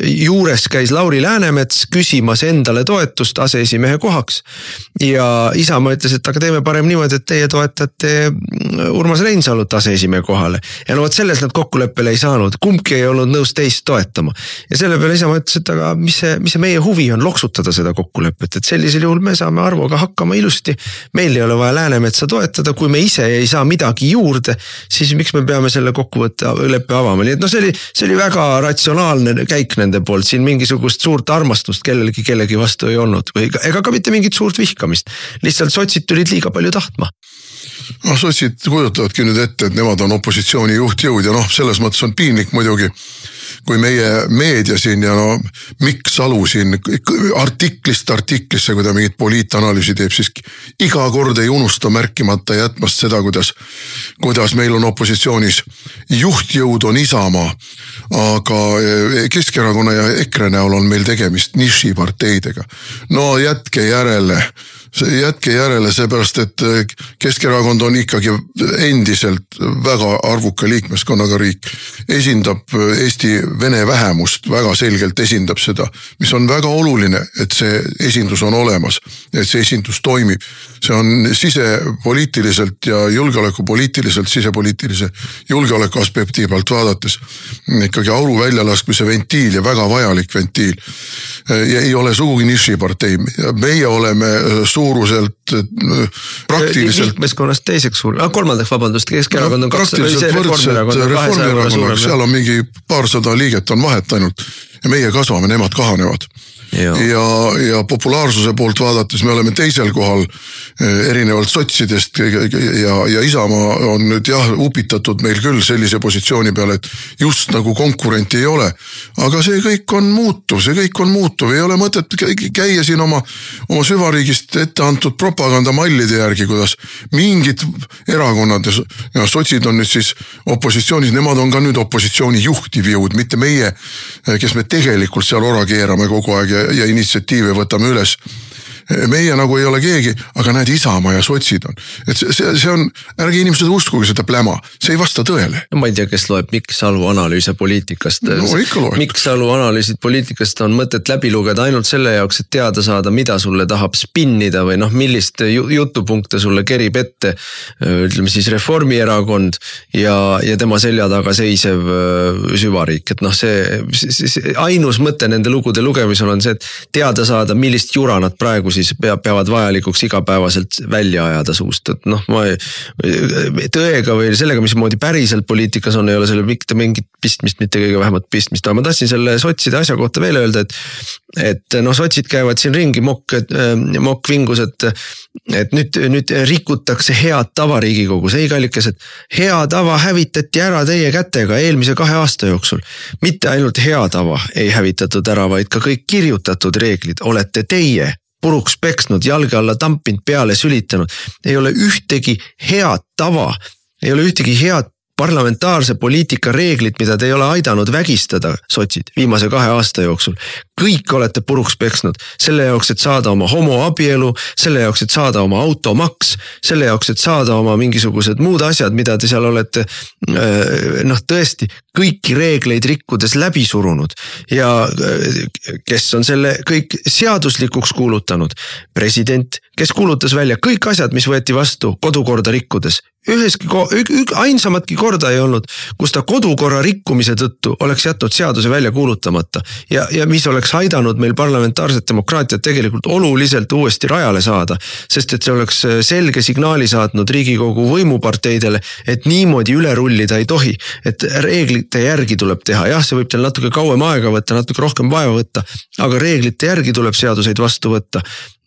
juures käis Lauri Läänemets küsimas endale toetust aseesimehe kohaks ja Isamaa ütles, et aga teeme parem niimoodi, et teie toetate Urmas Reinsalut aseesimehe kohale ja võt selles nad kokkuleppele ei saanud, kumbki ei olnud nõus teist toetama ja selle peale Isamaa ütles, et aga mis see meie huvi on loksutada seda kokkulepet, et sellisel juhul me saame Arvoga hakkama ilusti, meil ei ole vaja Läänemetsa toetada, kui me ise ei saa midagi juurde, siis miks me peame selle kokkuleppe avama, nii et see oli väga ratsionaalne käik nende poolt, siin mingisugust suurt armastust kellegi vastu ei olnud, ega ka mitte mingit suurt vihkamist, lihtsalt sotsid tulid liiga palju tahtma. Sotsid kujutavadki nüüd ette, et nemad on opositsiooni juhtjõud ja selles mõttes on piinlik muidugi, kui meie meedia siin ja Mikk Salu siin artiklist artiklisse, kui ta mingit poliitanalüüsi teeb, siis iga kord ei unusta märkimata jätmast seda, kuidas meil on opositsioonis juhtjõud on Isamaa, aga Keskerakonna ja EKRE näol on meil tegemist nišiparteidega. Jätke järele seepärast, et Keskerakond on ikkagi endiselt väga arvuka liikmeskonnaga riik, esindab Eesti vene vähemust, väga selgelt esindab seda, mis on väga oluline, et see esindus on olemas, et see esindus toimib. See on sisepoliitiliselt ja julgeolekupoliitiliselt, sisepoliitilise julgeoleku aspekti pealt vaadates ikkagi auru väljalaskmise ventiil ja väga vajalik ventiil. Ja ei ole sugugi nišipartei. Meie oleme suuruselt praktiliselt liikmeskonnast teiseks suur, kolmandaks vabandust, Keskerakond on praktiliselt võrdselt Reformierakonnaga, seal on mingi paarsada liiget on vahet ainult ja meie kasvame, nemad kahanevad. Ja populaarsuse poolt vaadates me oleme teisel kohal erinevalt sotsidest ja Isamaa on nüüd upitatud meil küll sellise positsiooni peale, et just nagu konkurenti ei ole. Aga see kõik on muutuv, ei ole mõtet käia siin oma süvariigist ette antud propagandamallide järgi, kuidas mingid erakonnad ja sotsid on nüüd siis opositsioonis, nemad on ka nüüd opositsiooni juhtiv jõud, mitte meie, kes me tegelikult seal ora keerame kogu aeg ja initsiatiive võtame üles. Meie nagu ei ole keegi, aga näed Isamaa ja sotsid on. Et see on, ärge inimesed uskuge seda pläma, see ei vasta tõele. No ma ei tea, kes loeb Mikk Salu analüüse poliitikast. Mikk Salu analüüsid poliitikast on mõtet läbi lugeda ainult selle jaoks, et teada saada, mida sulle tahab spinnida või millist jutupunkte sulle kerib ette, ütleme siis Reformierakond ja tema selja taga seisev süvariik. Et see ainus mõte nende lugude lugemisel on see, et teada saada, millist jura nad praegu siis peavad vajalikuks igapäevaselt välja ajada suust, et noh, ma tõega või sellega, mismoodi päriselt poliitikas on, ei ole selle mitte mingit pistmist, mitte kõige vähemat pistmist, aga ma tahtsin selle sotside asja kohta veel öelda, et noh, sotsid käivad siin ringi mokk vingus, et nüüd rikutakse head tava Riigikogus, ei kallikes, et hea tava hävitati ära teie kätega eelmise 2 aasta jooksul. Mitte ainult hea tava ei hävitatud ära, vaid ka kõik kirjutatud reeglid olete teie puruks peksnud, jalge alla tampinud, peale sülitanud. Ei ole ühtegi head tava, ei ole ühtegi head parlamentaarse poliitika reeglit, mida te ei ole aidanud vägistada, sotsid, viimase 2 aasta jooksul. Kõik olete puruks peksnud selle jaoks, et saada oma homoabielu, selle jaoks, et saada oma automaks, selle jaoks, et saada oma mingisugused muud asjad, mida te seal olete noh tõesti kõiki reegleid rikkudes läbi surunud. Ja kes on selle kõik seaduslikuks kuulutanud? President, kes kuulutas välja kõik asjad, mis võeti vastu kodukorda rikkudes. Ainsamatki korda ei olnud, kus ta kodukorra rikkumise tõttu oleks jätnud seaduse välja kuulutamata ja mis oleks aidanud meil parlamentaarset demokraatiat tegelikult oluliselt uuesti rajale saada, sest et see oleks selge signaali saatnud Riigikogu võimuparteidele, et niimoodi üle rullida ei tohi, et reeglite järgi tuleb teha. Jah, see võib teil natuke kauem aega võtta, natuke rohkem vaeva võtta, aga reeglite järgi tuleb seaduseid vastu võtta.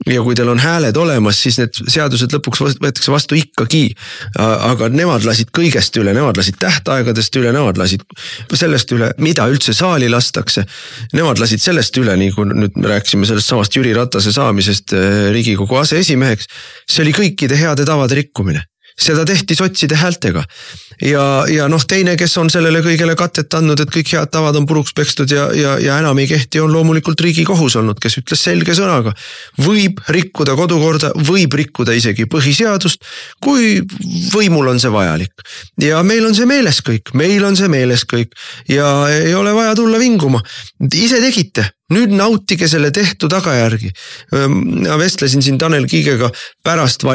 Ja kui teil on hääled olemas, siis need seadused lõpuks võetakse vastu ikkagi. Aga nemad lasid kõigest üle, nemad lasid tähtaegadest üle, nemad lasid sellest üle, mida üldse saali lastakse. Nemad lasid sellest üle, nii kui nüüd me rääkisime sellest samast Jüri Ratase saamisest Riigikogu aseesimeheks. See oli kõikide heade tavade rikkumine. Seda tehti sotside häältega. Ja noh, teine, kes on sellele kõigele katet andnud, et kõik head tavad on puruks pekstud ja enam ei kehti, on loomulikult Riigikohus olnud, kes ütles selge sõnaga. Võib rikkuda kodukorda, võib rikkuda isegi põhiseadust, kui võimul on see vajalik. Ja meil on see meeles kõik ja ei ole vaja tulla vinguma. Ise tegite. Nüüd nautige selle tehtu tagajärgi. Ma vestlesin siin Tanel Kiigega pärast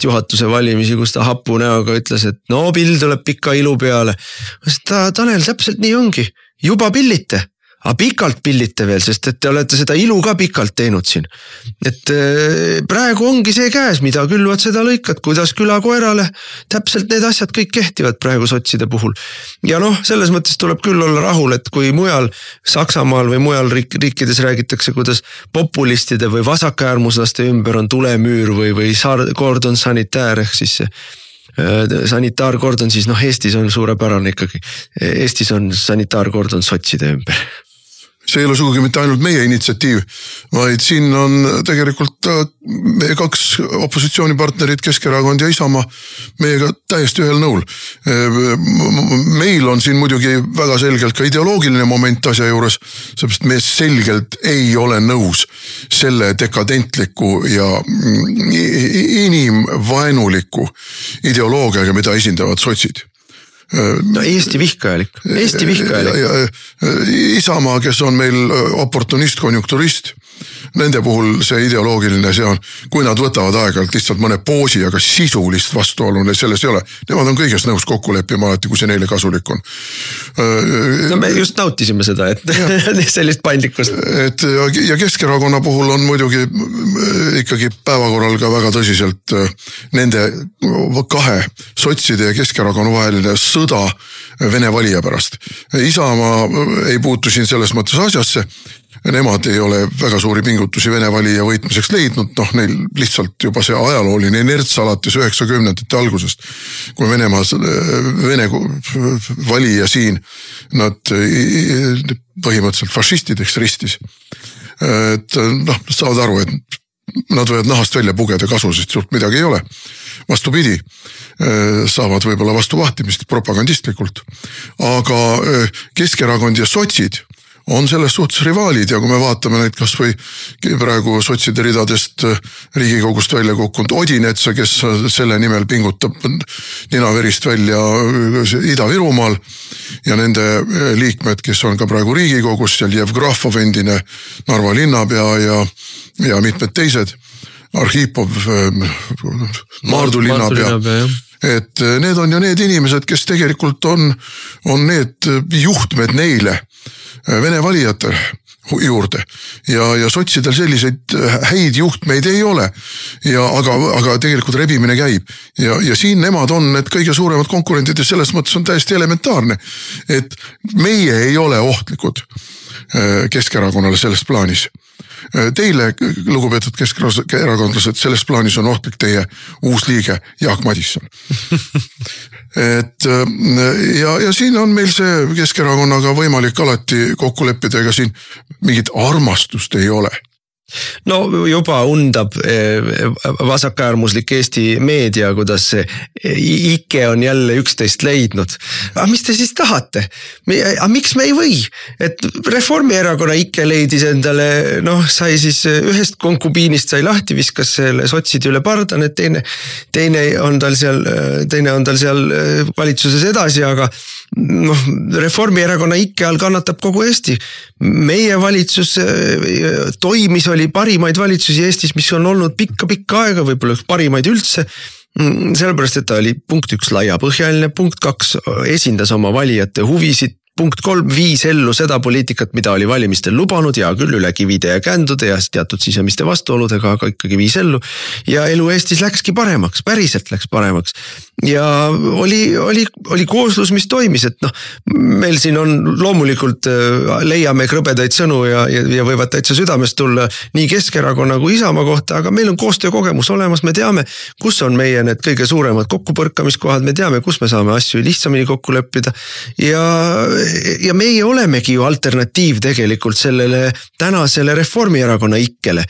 juhatuse valimisi, kus ta hapu näoga ütles, et no pill tuleb pika ilu peale. Tanel, täpselt nii ongi. Juba pillite. Aga pikalt pillite veel, sest et te olete seda ilu ka pikalt teinud siin. Et praegu ongi see käes, mida külvad seda lõikad, kuidas küla koerale. Täpselt need asjad kõik kehtivad praegu sotside puhul. Ja noh, selles mõttes tuleb küll olla rahul, et kui mujal Saksamaal või mujal riikides räägitakse, kuidas populistide või vasakäärmuslaste ümber on tulemüür või kordon sanitaar, ehk siis sanitaarkordon, siis noh, Eestis on suurepärane ikkagi. Eestis on sanitaarkordon sotside ümber. See ei ole sugugi mitte ainult meie initsiatiiv, vaid siin on tegelikult meie 2 opositsioonipartnerid, Keskerakond ja Isamaa, meiega täiesti ühel nõul. Meil on siin muidugi väga selgelt ka ideoloogiline moment asja juures, seepärast me selgelt ei ole nõus selle dekadentliku ja inimvaenuliku ideoloogiaga, mida esindavad sotsid. No, Eesti vihkajalik. Isamaa, kes on meil oportunist, konjunkturist, nende puhul see ideoloogiline, see on, kui nad võtavad aeg-ajalt lihtsalt mõne poosi, aga sisulist vastuolune selles ei ole. Nemad on kõigest nõus kokku leppima alati, kui see neile kasulik on. No me just nautisime seda, et sellist paindlikkust. Ja Keskerakonna puhul on muidugi ikkagi päevakorral ka väga tõsiselt nende 2 sotside ja Keskerakonna vaheline sõda Vene valija pärast. Isamaa ei puutu siin selles mõttes asjasse. Nemad ei ole väga suuri pingutusi Vene valija võitmiseks leidnud, noh neil lihtsalt juba see ajalooline inerts alates 90ndate algusest, kui Vene valija siin nad põhimõtteliselt fašistideks ristis. Et noh, saavad aru, et nad võivad nahast välja pugeda kasu, sest suurt midagi ei ole. Vastupidi, saavad võib-olla vastu vahtimist propagandistlikult, aga Keskerakond ja sotsid on selles suhtes rivaalid ja kui me vaatame neid kas või praegu sotside ridadest Riigikogust välja kukkunud Odinetsa, kes selle nimel pingutab ninaverist välja Ida-Virumaal ja nende liikmed, kes on ka praegu Riigikogus, seal Jevgrafov, endine Narva linnapea ja mitmed teised, Arhipov, Maardu linnapea. Et need on ju need inimesed, kes tegelikult on need juhtmed neile Vene valijatele, juurde ja sotsidel selliseid häid juhtmeid ei ole. Aga tegelikult rebimine käib ja siin nemad on need kõige suuremad konkurentid ja selles mõttes on täiesti elementaarne, et meie ei ole ohtlikud Keskerakonnale selles plaanis. Teile, lugupeetud keskerakondlased, selles plaanis on ohtlik teie uus liige Jaak Madisson. Ja siin on meil see Keskerakonnaga võimalik alati kokku leppida, ega siin mingit armastust ei ole. No juba undab vasakäärmuslik Eesti meedia, kuidas see Ike on jälle 11 leidnud. Aga mis te siis tahate? Miks me ei või? Et Reformierakonna Ike leidis endale, sai siis ühest konkubiinist sai lahti, viskas selle sotsid üle parda, need teine on tal seal valitsuses edasi, aga Reformierakonna Ike all kannatab kogu Eesti. Meie valitsus toimis oli parimaid valitsusi Eestis, mis on olnud pikka aega, võib-olla üks parimaid üldse. Sellepärast, et ta oli punkt 1 laiapõhjaline, punkt 2 esindas oma valijate huvisid, punkt 3 viis ellu seda poliitikat, mida oli valimistel lubanud ja küll üle kivide ja kändude ja teatud sisemiste vastuoludega, aga ikkagi viis ellu. Ja elu Eestis läkski paremaks, päriselt läks paremaks. Ja oli kooslus, mis toimis, et meil siin on loomulikult leiame krõbedaid sõnu ja võivad täitsa südamest tulla nii Keskerakonna kui Isamaa kohta, aga meil on koostöökogemus olemas, me teame, kus on meie need kõige suuremad kokkupõrkamiskohad, me teame, kus me saame asju lihtsamini kokku leppida ja meie olemegi ju alternatiiv tegelikult sellele tänasele Reformierakonna Ikkele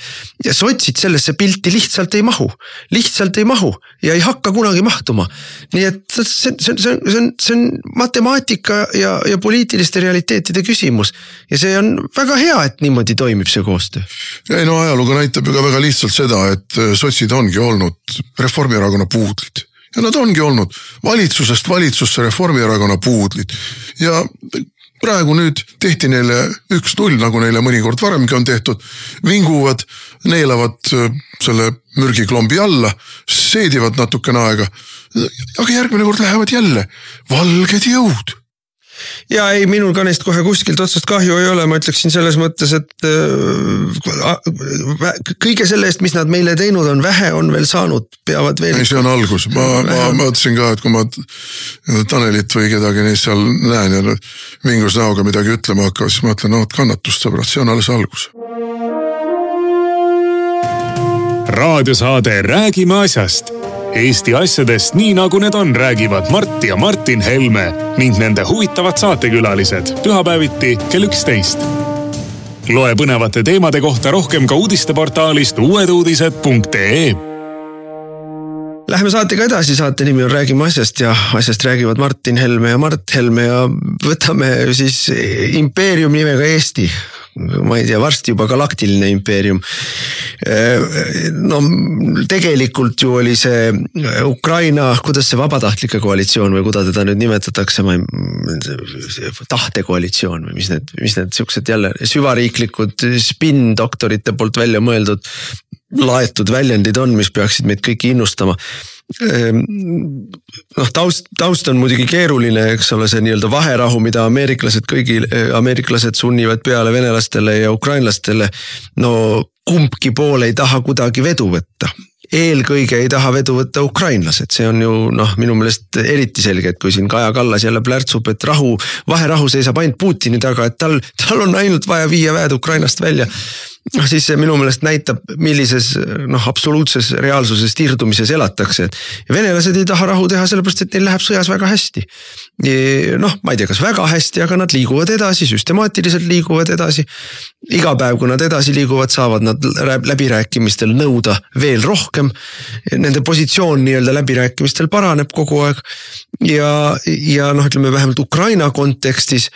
ja sotsid sellesse pilti lihtsalt ei mahu ja ei hakka kunagi mahtuma. Nii et see on matemaatika ja poliitiliste realiteetide küsimus ja see on väga hea, et niimoodi toimib see koostöö. Ei ajalugu näitab ju ka väga lihtsalt seda, et sotsid ongi olnud Reformierakonna puudlid. Ja nad ongi olnud valitsusest valitsusse Reformierakonna puudlid. Ja praegu nüüd tehti neile 1-0, nagu neile mõnikord varemgi on tehtud, vinguvad, neelavad selle mürgiklombi alla, seedivad natukene aega, aga järgmine kord lähevad jälle valged jõud. Ja ei, minul ka neist kohe kuskilt otsast kahju ei ole, ma ütleksin selles mõttes, et kõige selle eest, mis nad meile teinud on, vähe on veel saanud, peavad veel... Ei, see on algus. Ma mõtlesin ka, et kui ma Tanelit või kedagi neist seal näen ja vingus näoga midagi ütlema hakkab, siis ma ütlen, kannatust sõbrad, see on alles algus. Raadiosaade Räägime asjast. Eesti asjadest nii nagu need on, räägivad Mart ja Martin Helme ning nende huvitavad saatekülalised pühapäeviti kell 11. Loe põnevate teemade kohta rohkem ka uudisteportaalist uueduudised.ee. Läheme saatega edasi, saate nimi on Räägime asjast ja asjast räägivad Martin Helme ja Mart Helme ja võtame siis impeerium nimega Eesti. Ma ei tea, varsti juba galaktiline impeerium. Tegelikult ju oli see Ukraina, kuidas see vabatahtlike koalitsioon või kuidas teda nüüd nimetatakse, tahtekoalitsioon või mis need siuksed jälle süvariiklikud spin-doktorite poolt välja mõeldud laetud väljendid on, mis peaksid meid kõiki innustama. Taust on muidugi keeruline, eks ole, see nii-öelda vaherahu, mida ameeriklased sunnivad peale venelastele ja ukrainlastele. Kumbki pool ei taha kuidagi vedu võtta. Eelkõige ei taha vedu võtta ukrainlased, see on ju minu meelest eriti selge, et kui siin Kaja Kallas jälle plärtsub, et vaherahu seisab ainult Putini taga, et tal on ainult vaja viia väed Ukrainast välja. Siis see minu meelest näitab, millises absoluutses reaalsuses tiirdumises elatakse. Ja venelased ei taha rahu teha sellepärast, et neil läheb sõjas väga hästi. Ma ei tea, kas väga hästi, aga nad liiguvad edasi, süstemaatiliselt liiguvad edasi. Iga päev, kui nad edasi liiguvad, saavad nad läbirääkimistel nõuda veel rohkem. Nende positsioon nii-öelda läbirääkimistel paraneb kogu aeg. Ja ütleme vähemalt Ukraina kontekstis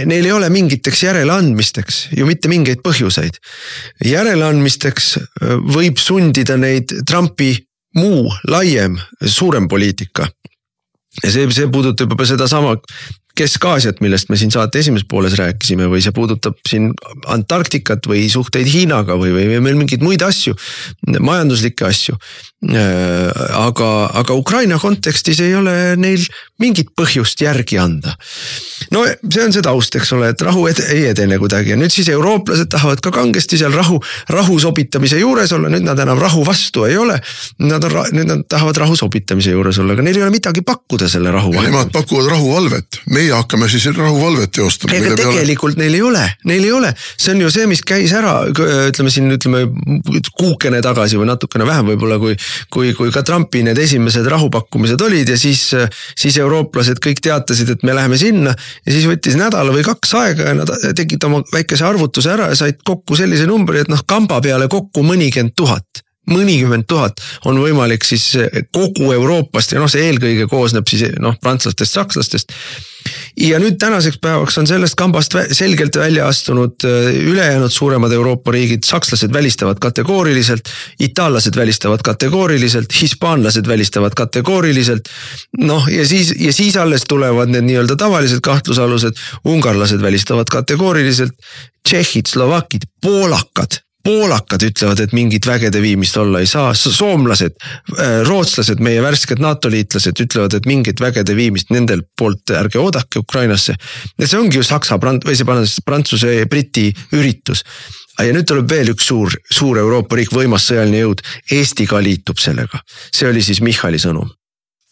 neil ei ole mingiteks järeleandmisteks, ju mitte mingeid põhjuseid. Järeleandmisteks võib sundida neid Trumpi muu, laiem, suurem poliitika. Ja see puudutab juba seda sama Kesk-Aasiat, millest me siin saate esimeses pooles rääkisime, või see puudutab siin Antarktikat või suhteid Hiinaga või meil mingeid muid asju, majanduslikke asju. aga Ukraina kontekstis ei ole neil mingit põhjust järgi anda. No see on see taust, eks ole, et rahu ei edene kuidagi ja nüüd siis eurooplased tahavad ka kangesti seal rahu sobitamise juures olla, nüüd nad enam rahu vastu ei ole, nüüd nad tahavad rahu sobitamise juures olla, aga neil ei ole midagi pakkuda selle rahu vahel. Nemad pakuvad rahuvalvet, meie hakkame siis rahuvalvet teostama. Ega tegelikult neil ei ole, see on ju see, mis käis ära, ütleme kuukene tagasi või natukene vähem võib-olla, kui ka Trumpi need esimesed rahupakkumised olid ja siis eurooplased kõik teatasid, et me läheme sinna ja siis võttis nädala või 2 aega ja nad tegid oma väikese arvutuse ära ja said kokku sellise numbri, et kamba peale kokku mõnikümmend tuhat on võimalik siis kogu Euroopast ja see eelkõige koosneb siis prantslastest, sakslastest. Ja nüüd tänaseks päevaks on sellest kambast selgelt välja astunud ülejäänud suuremad Euroopa riigid, sakslased välistavad kategooriliselt, itaallased välistavad kategooriliselt, hispaanlased välistavad kategooriliselt, ja siis alles tulevad need nii-öelda tavalised kahtlusalused, ungarlased välistavad kategooriliselt, tšehhid, slovakid, poolakad ütlevad, et mingit vägede viimist olla ei saa, soomlased, rootslased, meie värsked NATO-liitlased ütlevad, et mingit vägede viimist nendel poolt ärge oodake Ukrainasse. Ja see ongi ju Prantsuse, Briti üritus. Ja nüüd tuleb veel üks suur Euroopa riik, võimas sõjaline jõud, Eesti ka liitub sellega. See oli siis Michali sõnum.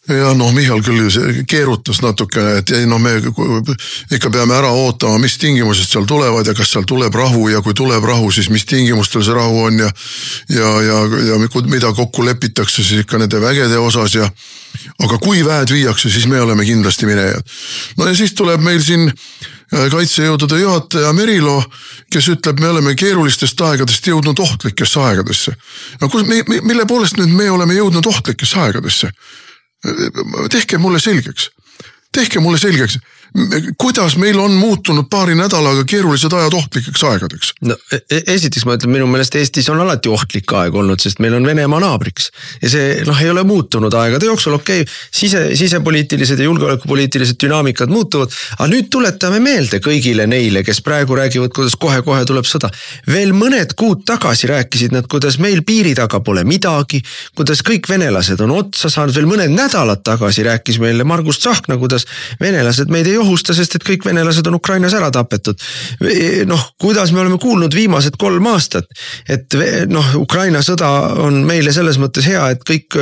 Ja Michal küll keerutas natukene, et me ikka peame ära ootama, mis tingimused seal tulevad ja kas seal tuleb rahu ja kui tuleb rahu, siis mis tingimustel see rahu on ja mida kokku lepitakse siis ikka nende vägede osas aga kui väed viiakse, siis me oleme kindlasti minejad. Ja siis tuleb meil siin kaitsejõudude juhataja Merilo, kes ütleb, me oleme keerulistest aegadest jõudnud ohtlikesse aegadesse. Mille poolest nüüd me oleme jõudnud ohtlikesse aegadesse? Tehke mulle selgeks, kuidas meil on muutunud paari nädalaga keerulised ajad ohtlikeks aegadeks? Esiteks ma ütlen, minu meelest Eestis on alati ohtlik aeg olnud, sest meil on Venemaa naabriks. Ja see ei ole muutunud aegade jooksul, sisepoliitilised ja julgeolekupoliitilised dünaamikad muutuvad, aga nüüd tuletame meelde kõigile neile, kes praegu räägivad, kuidas kohe sõda. Veel mõned kuud tagasi rääkisid nad, kuidas meil piiri taga pole midagi, kuidas kõik venelased on otsa saanud, veel mõned nädalad tagasi rääkis meile Margus Tsahkna, kuidas venelased meid ei ohusta, sest et kõik venelased on Ukrainas ära tapetud. Kuidas me oleme kuulnud viimased 3 aastat, et Ukraina sõda on meile selles mõttes hea, et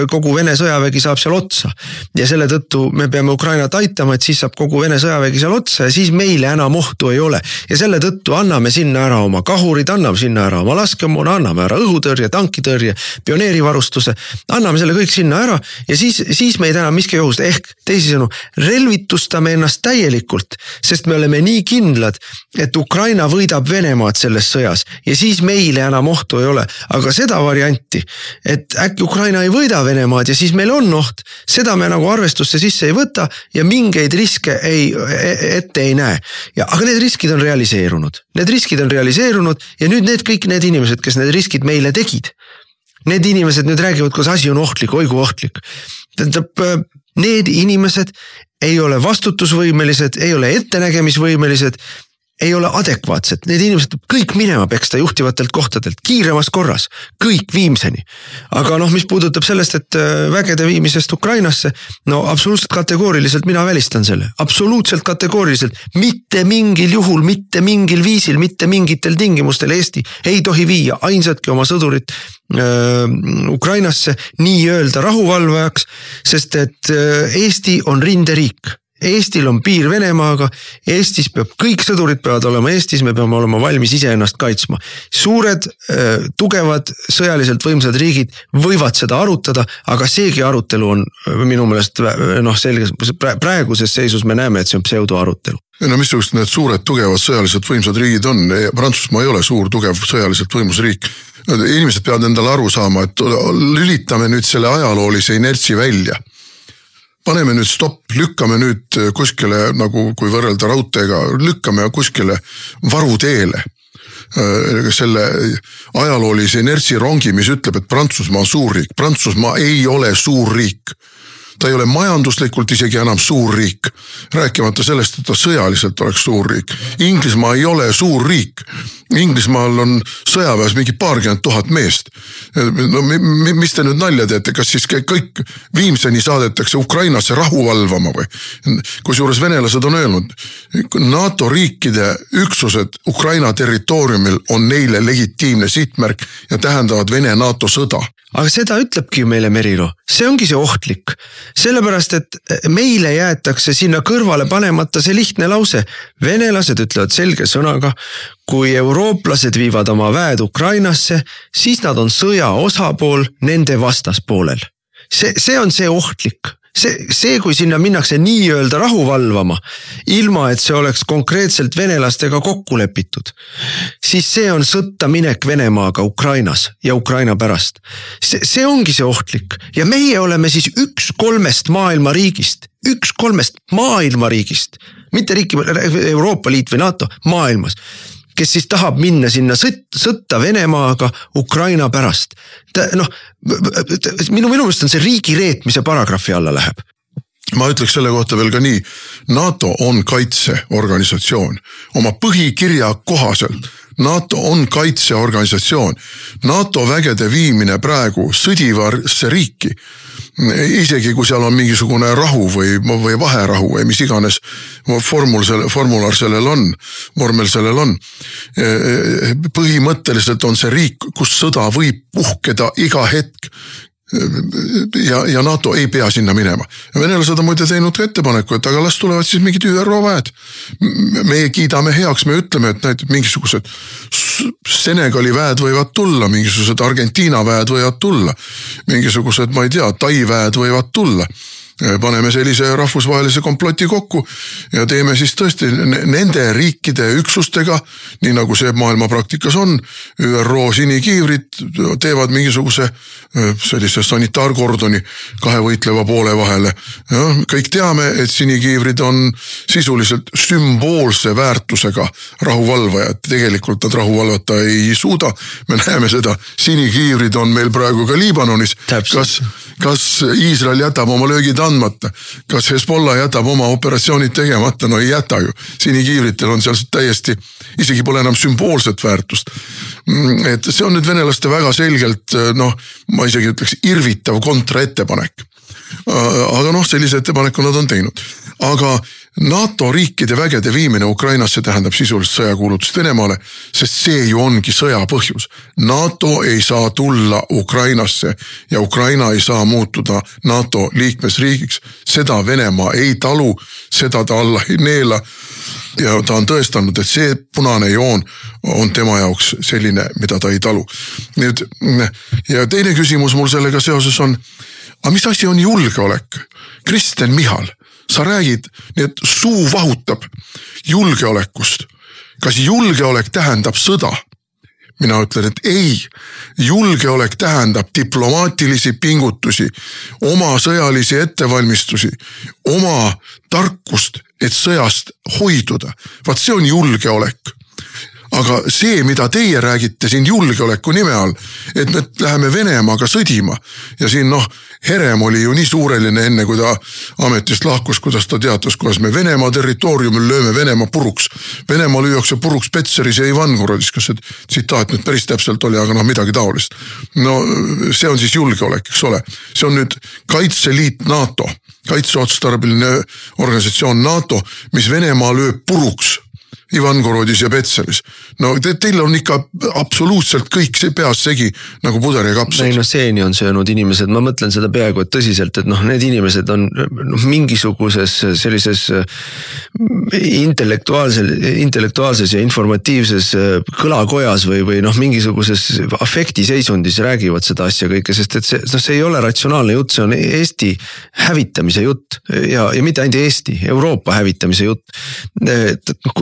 kogu Vene sõjavägi saab seal otsa. Ja selle tõttu me peame Ukrainat aitama, et siis saab kogu Vene sõjavägi seal otsa ja siis meile enam ohtu ei ole. Ja selle tõttu anname sinna ära oma kahurid, anname sinna ära oma laskemoona, anname ära õhutõrje, tankitõrje, pioneerivarustuse, anname selle kõik sinna ära ja siis meid enam miski ei ohusta. Ehk teisisõnu, relvitustame ennast täielikult, sest me oleme nii kindlad, et Ukraina võidab Venemaad selles sõjas ja siis meile enam ohtu ei ole. Aga seda varianti, et äkki Ukraina ei võida Venemaad ja siis meil on oht, seda me nagu arvestusse sisse ei võta ja mingeid riske ette ei näe. Aga need riskid on realiseerunud. Ja nüüd kõik need inimesed, kes need riskid meile tegid, need inimesed nüüd räägivad, kus asi on ohtlik, oigu ohtlik. Need inimesed ei ole vastutusvõimelised, ei ole ettenägemisvõimelised, ei ole adekvaatsed. Need inimesed kõik minema peksta juhtivatelt kohtadelt, kiiremas korras, kõik viimseni. Aga mis puudutab sellest, et vägede viimisest Ukrainasse, absoluutselt kategooriliselt mina välistan selle. Absoluutselt kategooriliselt. Mitte mingil juhul, mitte mingil viisil, mitte mingitel tingimustel Eesti ei tohi viia ainsatki oma sõdurit Ukrainasse nii öelda rahuvalvajaks, sest et Eesti on rinderiik. Eestil on piir Venemaaga, Eestis kõik sõdurid peavad olema Eestis, me peame olema valmis ise ennast kaitsma. Suured, tugevad, sõjaliselt võimsad riigid võivad seda arutada, aga seegi arutelu on minu meelest selge, praeguses seisus me näeme, et see on pseudoarutelu. Missugust need suured, tugevad, sõjaliselt võimsad riigid on? Prantsusmaa ei ole suur, tugev, sõjaliselt võimus riik. Inimesed peavad endale aru saama, et lülitame nüüd selle ajaloolise inertsi välja. Paneme nüüd stopp, lükkame nüüd kuskile, nagu kui võrrelda raudteega, lükkame kuskile varuteele selle ajaloolise inertsi rongi, mis ütleb, et Prantsusmaa on suur riik. Prantsusmaa ei ole suur riik. ta ei ole majanduslikult isegi enam suur riik. Rääkimata sellest, et ta sõjaliselt oleks suur riik. Inglismaa ei ole suur riik. Inglismaal on sõjaväes mingi 40 000 meest. No, mis te nüüd nalja teete, kas siis kõik viimseni saadetakse Ukrainasse rahu valvama või? Kusjuures venelased on öelnud, NATO riikide üksused Ukraina territooriumil on neile legitiimne sihtmärk ja tähendavad Vene-NATO sõda. Aga seda ütlebki ju meile Merilo, see ongi see ohtlik. Sellepärast, et meile jäetakse sinna kõrvale panemata see lihtne lause. Venelased ütlevad selge sõnaga, kui eurooplased viivad oma väed Ukrainasse, siis nad on sõja osapool nende vastaspoolel. See on see ohtlik. See, kui sinna minnakse nii-öelda rahu valvama, ilma et see oleks konkreetselt venelastega kokku lepitud, siis see on sõtta minek Venemaaga Ukrainas ja Ukraina pärast. See ongi see ohtlik. Ja meie oleme siis 1/3 maailma riigist, 1/3 maailma riigist, mitte riiki, Euroopa Liit või NATO, maailmas, kes siis tahab minna sinna sõtta Venemaaga Ukraina pärast. Minu meelest on see riigi reetmise paragrahvi alla läheb. Ma ütleks selle kohta veel ka nii. NATO on kaitseorganisatsioon. Oma põhikirja kohaselt NATO on kaitseorganisatsioon. NATO vägede viimine praegu sõdivasse riiki, isegi kui seal on mingisugune rahu või vaherahu või mis iganes vormel sellel on. Põhimõtteliselt on see riik, kus sõda võib puhkeda iga hetk ja NATO ei pea sinna minema. Venelased on muide teinud ettepaneku, et aga las tulevad siis mingid ÜRO väed. Me kiidame heaks, me ütleme, et näiteks mingisugused Senegali väed võivad tulla, mingisugused Argentiina väed võivad tulla, mingisugused, ma ei tea, Tai väed võivad tulla. Paneme sellise rahvusvahelise komploti kokku ja teeme siis tõesti nende riikide üksustega, nii nagu see maailma praktikas on, ÜRO sinikiivrid teevad mingisuguse sellise sanitaarkordoni kahe võitleva poole vahele. Ja, kõik teame, et sinikiivrid on sisuliselt sümboolse väärtusega rahuvalvajad. Tegelikult nad rahuvalvata ei suuda. Me näeme seda, sinikiivrid on meil praegu ka Liibanonis. Kas Iisrael jätab oma löögid andmata, kas Hezbollah jätab oma operatsioonid tegemata, no ei jäta ju. Sinikiivritel on seal täiesti, isegi pole enam sümboolset väärtust. Et see on nüüd venelaste väga selgelt, ma isegi ütleks irvitav kontraettepanek. Aga sellise ettepaneku nad on teinud. Aga NATO riikide vägede viimine Ukrainasse tähendab sisulist sõjakuulutust Venemaale, sest see ju ongi sõja põhjus. NATO ei saa tulla Ukrainasse ja Ukraina ei saa muutuda NATO liikmesriigiks. Seda Venemaa ei talu, seda ta alla ei neela ja ta on tõestanud, et see punane joon on tema jaoks selline, mida ta ei talu. Nüüd, ja teine küsimus mul sellega seoses on, aga mis asi on julgeolek? Kristen Michal, sa räägid, nii et suu vahutab julgeolekust. Kas julgeolek tähendab sõda? Mina ütlen, et ei. Julgeolek tähendab diplomaatilisi pingutusi, oma sõjalisi ettevalmistusi, oma tarkust, et sõjast hoiduda. Vaat see on julgeolek. Aga see, mida teie räägite siin julgeoleku nime all, et me läheme Venemaaga sõdima ja siin Herem oli ju nii suureline enne, kui ta ametist lahkus, kuidas ta teatas, kuidas me Venemaa territooriumil lööme Venemaa puruks. Venemaa lüüakse puruks Petseris ja Ivangorodis, kas see tsitaat nüüd päris täpselt oli, aga midagi taolist. See on siis julgeolek, eks ole. See on nüüd Kaitseliit NATO, kaitseotstarbeline organisatsioon NATO, mis Venemaa lööb puruks Ivangorodis ja Petseris. Teil on ikka absoluutselt kõik see peas segi nagu puder ja kapsad. Seeni on söönud inimesed, ma mõtlen seda peaaegu et tõsiselt, et need inimesed on mingisuguses sellises intellektuaalses ja informatiivses kõlakojas või mingisuguses afektiseisundis räägivad seda asja kõike, sest et see ei ole ratsionaalne jutt, see on Eesti hävitamise jutt ja mitte ainult Eesti, Euroopa hävitamise jutt.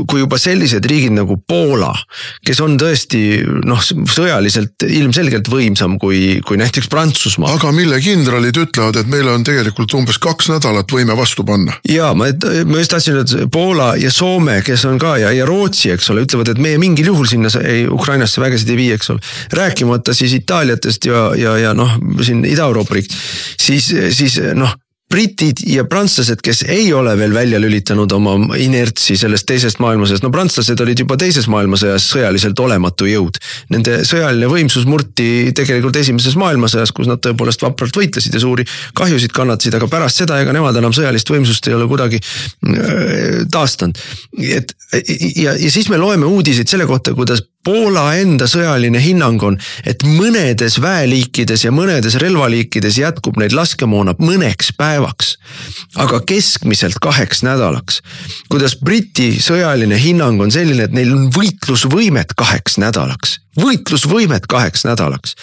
Kui juba sellised riigid nagu Poola, kes on tõesti sõjaliselt ilmselgelt võimsam kui näiteks Prantsusmaa. Aga mille kindralid ütlevad, et meil on tegelikult umbes 2 nädalat võime vastu panna. Ja, ma just tahtsin, et Poola ja Soome, kes on ka ja Rootsi, eks ole, ütlevad, et meie mingil juhul sinna Ukrainasse vägesid ei vii, eks ole. Rääkimata siis Itaaliatest ja siin Ida-Euroopa riik, siis britid ja prantslased, kes ei ole veel välja lülitanud oma inertsi sellest teisest maailmasõjast. No prantslased olid juba teises maailmasõjas sõjaliselt olematu jõud. Nende sõjaline võimsus murti tegelikult esimeses maailmasõjas, kus nad tõepoolest vapralt võitlesid ja suuri kahjusid kannatasid, aga pärast seda ega nemad enam sõjalist võimsust ei ole kuidagi taastanud. Ja siis me loeme uudiseid selle kohta, kuidas Poola enda sõjaline hinnang on, et mõnedes väeliikides ja mõnedes relvaliikides jätkub neid laskemoona mõneks päevaks, aga keskmiselt 2 nädalaks. Kuidas Briti sõjaline hinnang on selline, et neil on võitlusvõimet 2 nädalaks. Võitlusvõimet 2 nädalaks.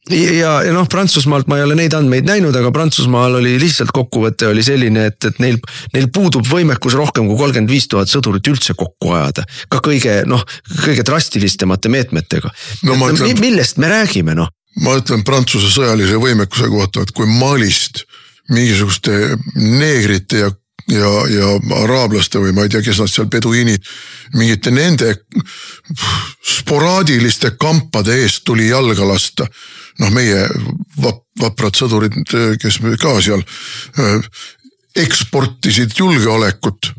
Ja noh, Prantsusmaalt ma ei ole neid andmeid näinud, aga Prantsusmaal oli lihtsalt kokkuvõte oli selline, et neil puudub võimekus rohkem kui 35 000 sõdurit üldse kokku ajada. Ka kõige drastilistemate meetmetega. No, millest me räägime, noh? Ma ütlen Prantsuse sõjalise võimekuse kohta, et kui Malist mingisuguste neegrite ja araablaste või ma ei tea, kes nad seal peduiinid, mingite nende sporaadiliste kampade eest tuli jalga lasta. Noh, meie vaprad sõdurid, kes ka seal eksportisid julgeolekut,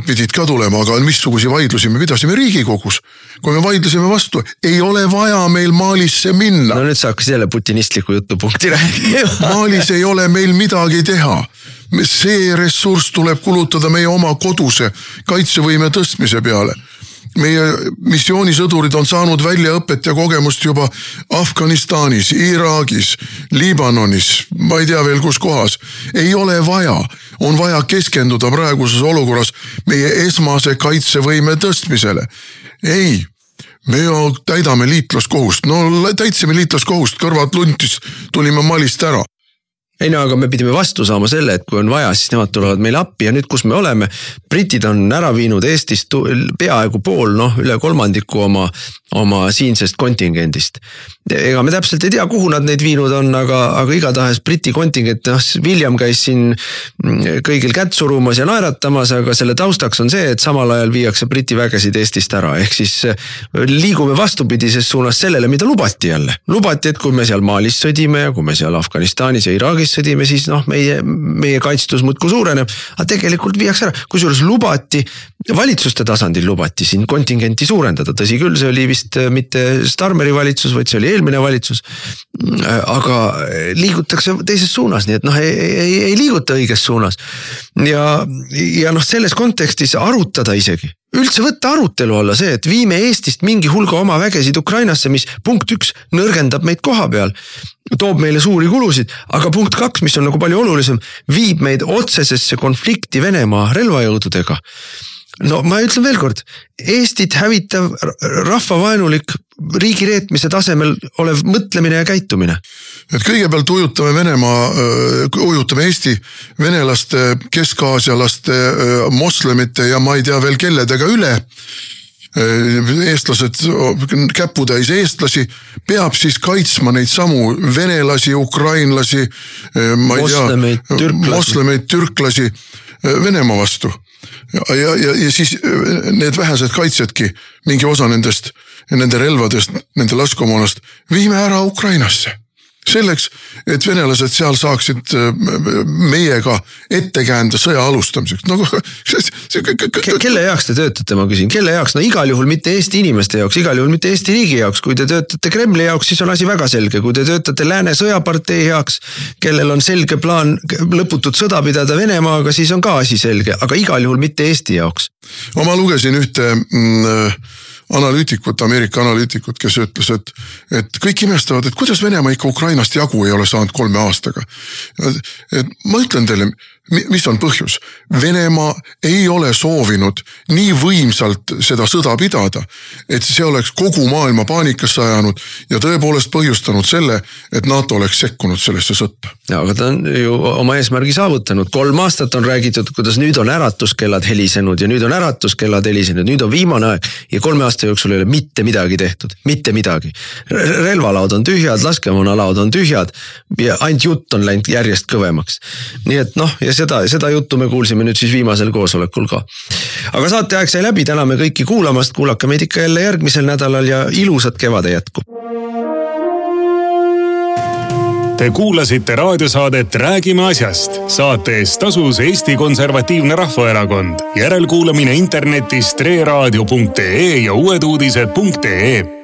pidid ka tulema, aga missugusi vaidlusi me pidasime Riigikogus. Kui me vaidlusime vastu, ei ole vaja meil Malisse minna. No nüüd sa hakkas jälle putinistliku jutupunkti räägima. Malis ei ole meil midagi teha. See ressurss tuleb kulutada meie oma koduse kaitsevõime tõstmise peale. Meie missioonisõdurid on saanud väljaõpet ja kogemust juba Afganistanis, Iraagis, Liibanonis, ma ei tea veel kus kohas. Ei ole vaja. On vaja keskenduda praeguses olukorras meie esmase kaitsevõime tõstmisele. Ei, me täidame liitlaskohust. No täitsime liitlaskohust, kõrvad luntis, tulime Malist ära. Ei no, aga me pidime vastu saama selle, et kui on vaja, siis nemad tulevad meile appi ja nüüd, kus me oleme, britid on ära viinud Eestist peaaegu pool, üle 3% oma siinsest kontingendist. Ega me täpselt ei tea, kuhu nad neid viinud on, aga igatahes briti kontingent, William käis siin kõigil kätt surumas ja naeratamas, aga selle taustaks on see, et samal ajal viiakse briti vägesid Eestist ära. Ehk siis liigume vastupidises suunas sellele, mida lubati jälle. Lubati, et kui me seal Malis sõdime ja kui me seal Afganistanis ja Iraagis sõdime, siis meie kaitstus muudkui suureneb, aga tegelikult viiakse ära. Kusjuures lubati, valitsuste tasandil lubati siin kontingenti suurendada. Tõsi küll, see oli vist mitte Starmeri valitsus, vaid see oli eelmine valitsus. Aga liigutakse teises suunas, nii et ei liiguta õiges suunas. Ja selles kontekstis arutada isegi. Üldse võtta arutelu alla see, et viime Eestist mingi hulga oma vägesid Ukrainasse, mis punkt 1 nõrgendab meid koha peal, toob meile suuri kulusid, aga punkt 2, mis on nagu palju olulisem, viib meid otsesesse konflikti Venemaa relvajõududega. No ma ütlen veel kord, Eestit hävitav rahvavaenulik riigi reetmise tasemel olev mõtlemine ja käitumine. Et kõigepealt ujutame Eesti venelaste, keskaasialaste, moslemite ja ma ei tea veel kelledega üle. Eestlased, käputäis eestlasi, peab siis kaitsma neid samu venelasi, ukrainlasi, ma ei tea, moslemeid, türklasi Venemaa vastu. Ja siis need vähesed kaitsedki, mingi osa nendest, nende relvadest, nende laskemoonast, viime ära Ukrainasse. Selleks, et venelased seal saaksid meiega ette käända sõja alustamiseks. Kelle jaoks te töötate, ma küsin? Kelle jaoks? No igal juhul mitte Eesti inimeste jaoks, igal juhul mitte Eesti riigi jaoks. Kui te töötate Kremli jaoks, siis on asi väga selge. Kui te töötate Lääne sõjapartei jaoks, kellel on selge plaan lõputut sõda pidada Venemaaga, siis on ka asi selge, aga igal juhul mitte Eesti jaoks. Ma lugesin ühte analüütikut, Ameerika analüütikut, kes ütles, et kõik imestavad, et kuidas Venemaa ikka Ukrainast jagu ei ole saanud 3 aastaga. Et ma ütlen teile, mis on põhjus. Venemaa ei ole soovinud nii võimsalt seda sõda pidada, et see oleks kogu maailma paanikasse ajanud ja tõepoolest põhjustanud selle, et NATO oleks sekkunud sellesse sõtta. Ja, aga ta on ju oma eesmärgi saavutanud. 3 aastat on räägitud, kuidas nüüd on äratuskellad helisenud ja nüüd on äratuskellad helisenud. Nüüd on viimane aeg ja 3 aasta jooksul ei ole mitte midagi tehtud. Mitte midagi. Relvalaud on tühjad, laskemoonalaud on tühjad ja ainult jutt on läinud järjest kõvemaks. Nii et ja seda juttu me kuulsime nüüd siis viimasel koosolekul ka. Aga saateaeg sai läbi, täname kõiki kuulamast, kuulake meid ikka jälle järgmisel nädalal ja ilusat kevade jätku. Te kuulasite raadiosaadet Räägime asjast. Saate eest tasus Eesti Konservatiivne Rahvaerakond. Järelkuulamine internetis treraadio.ee ja uueduudised.ee.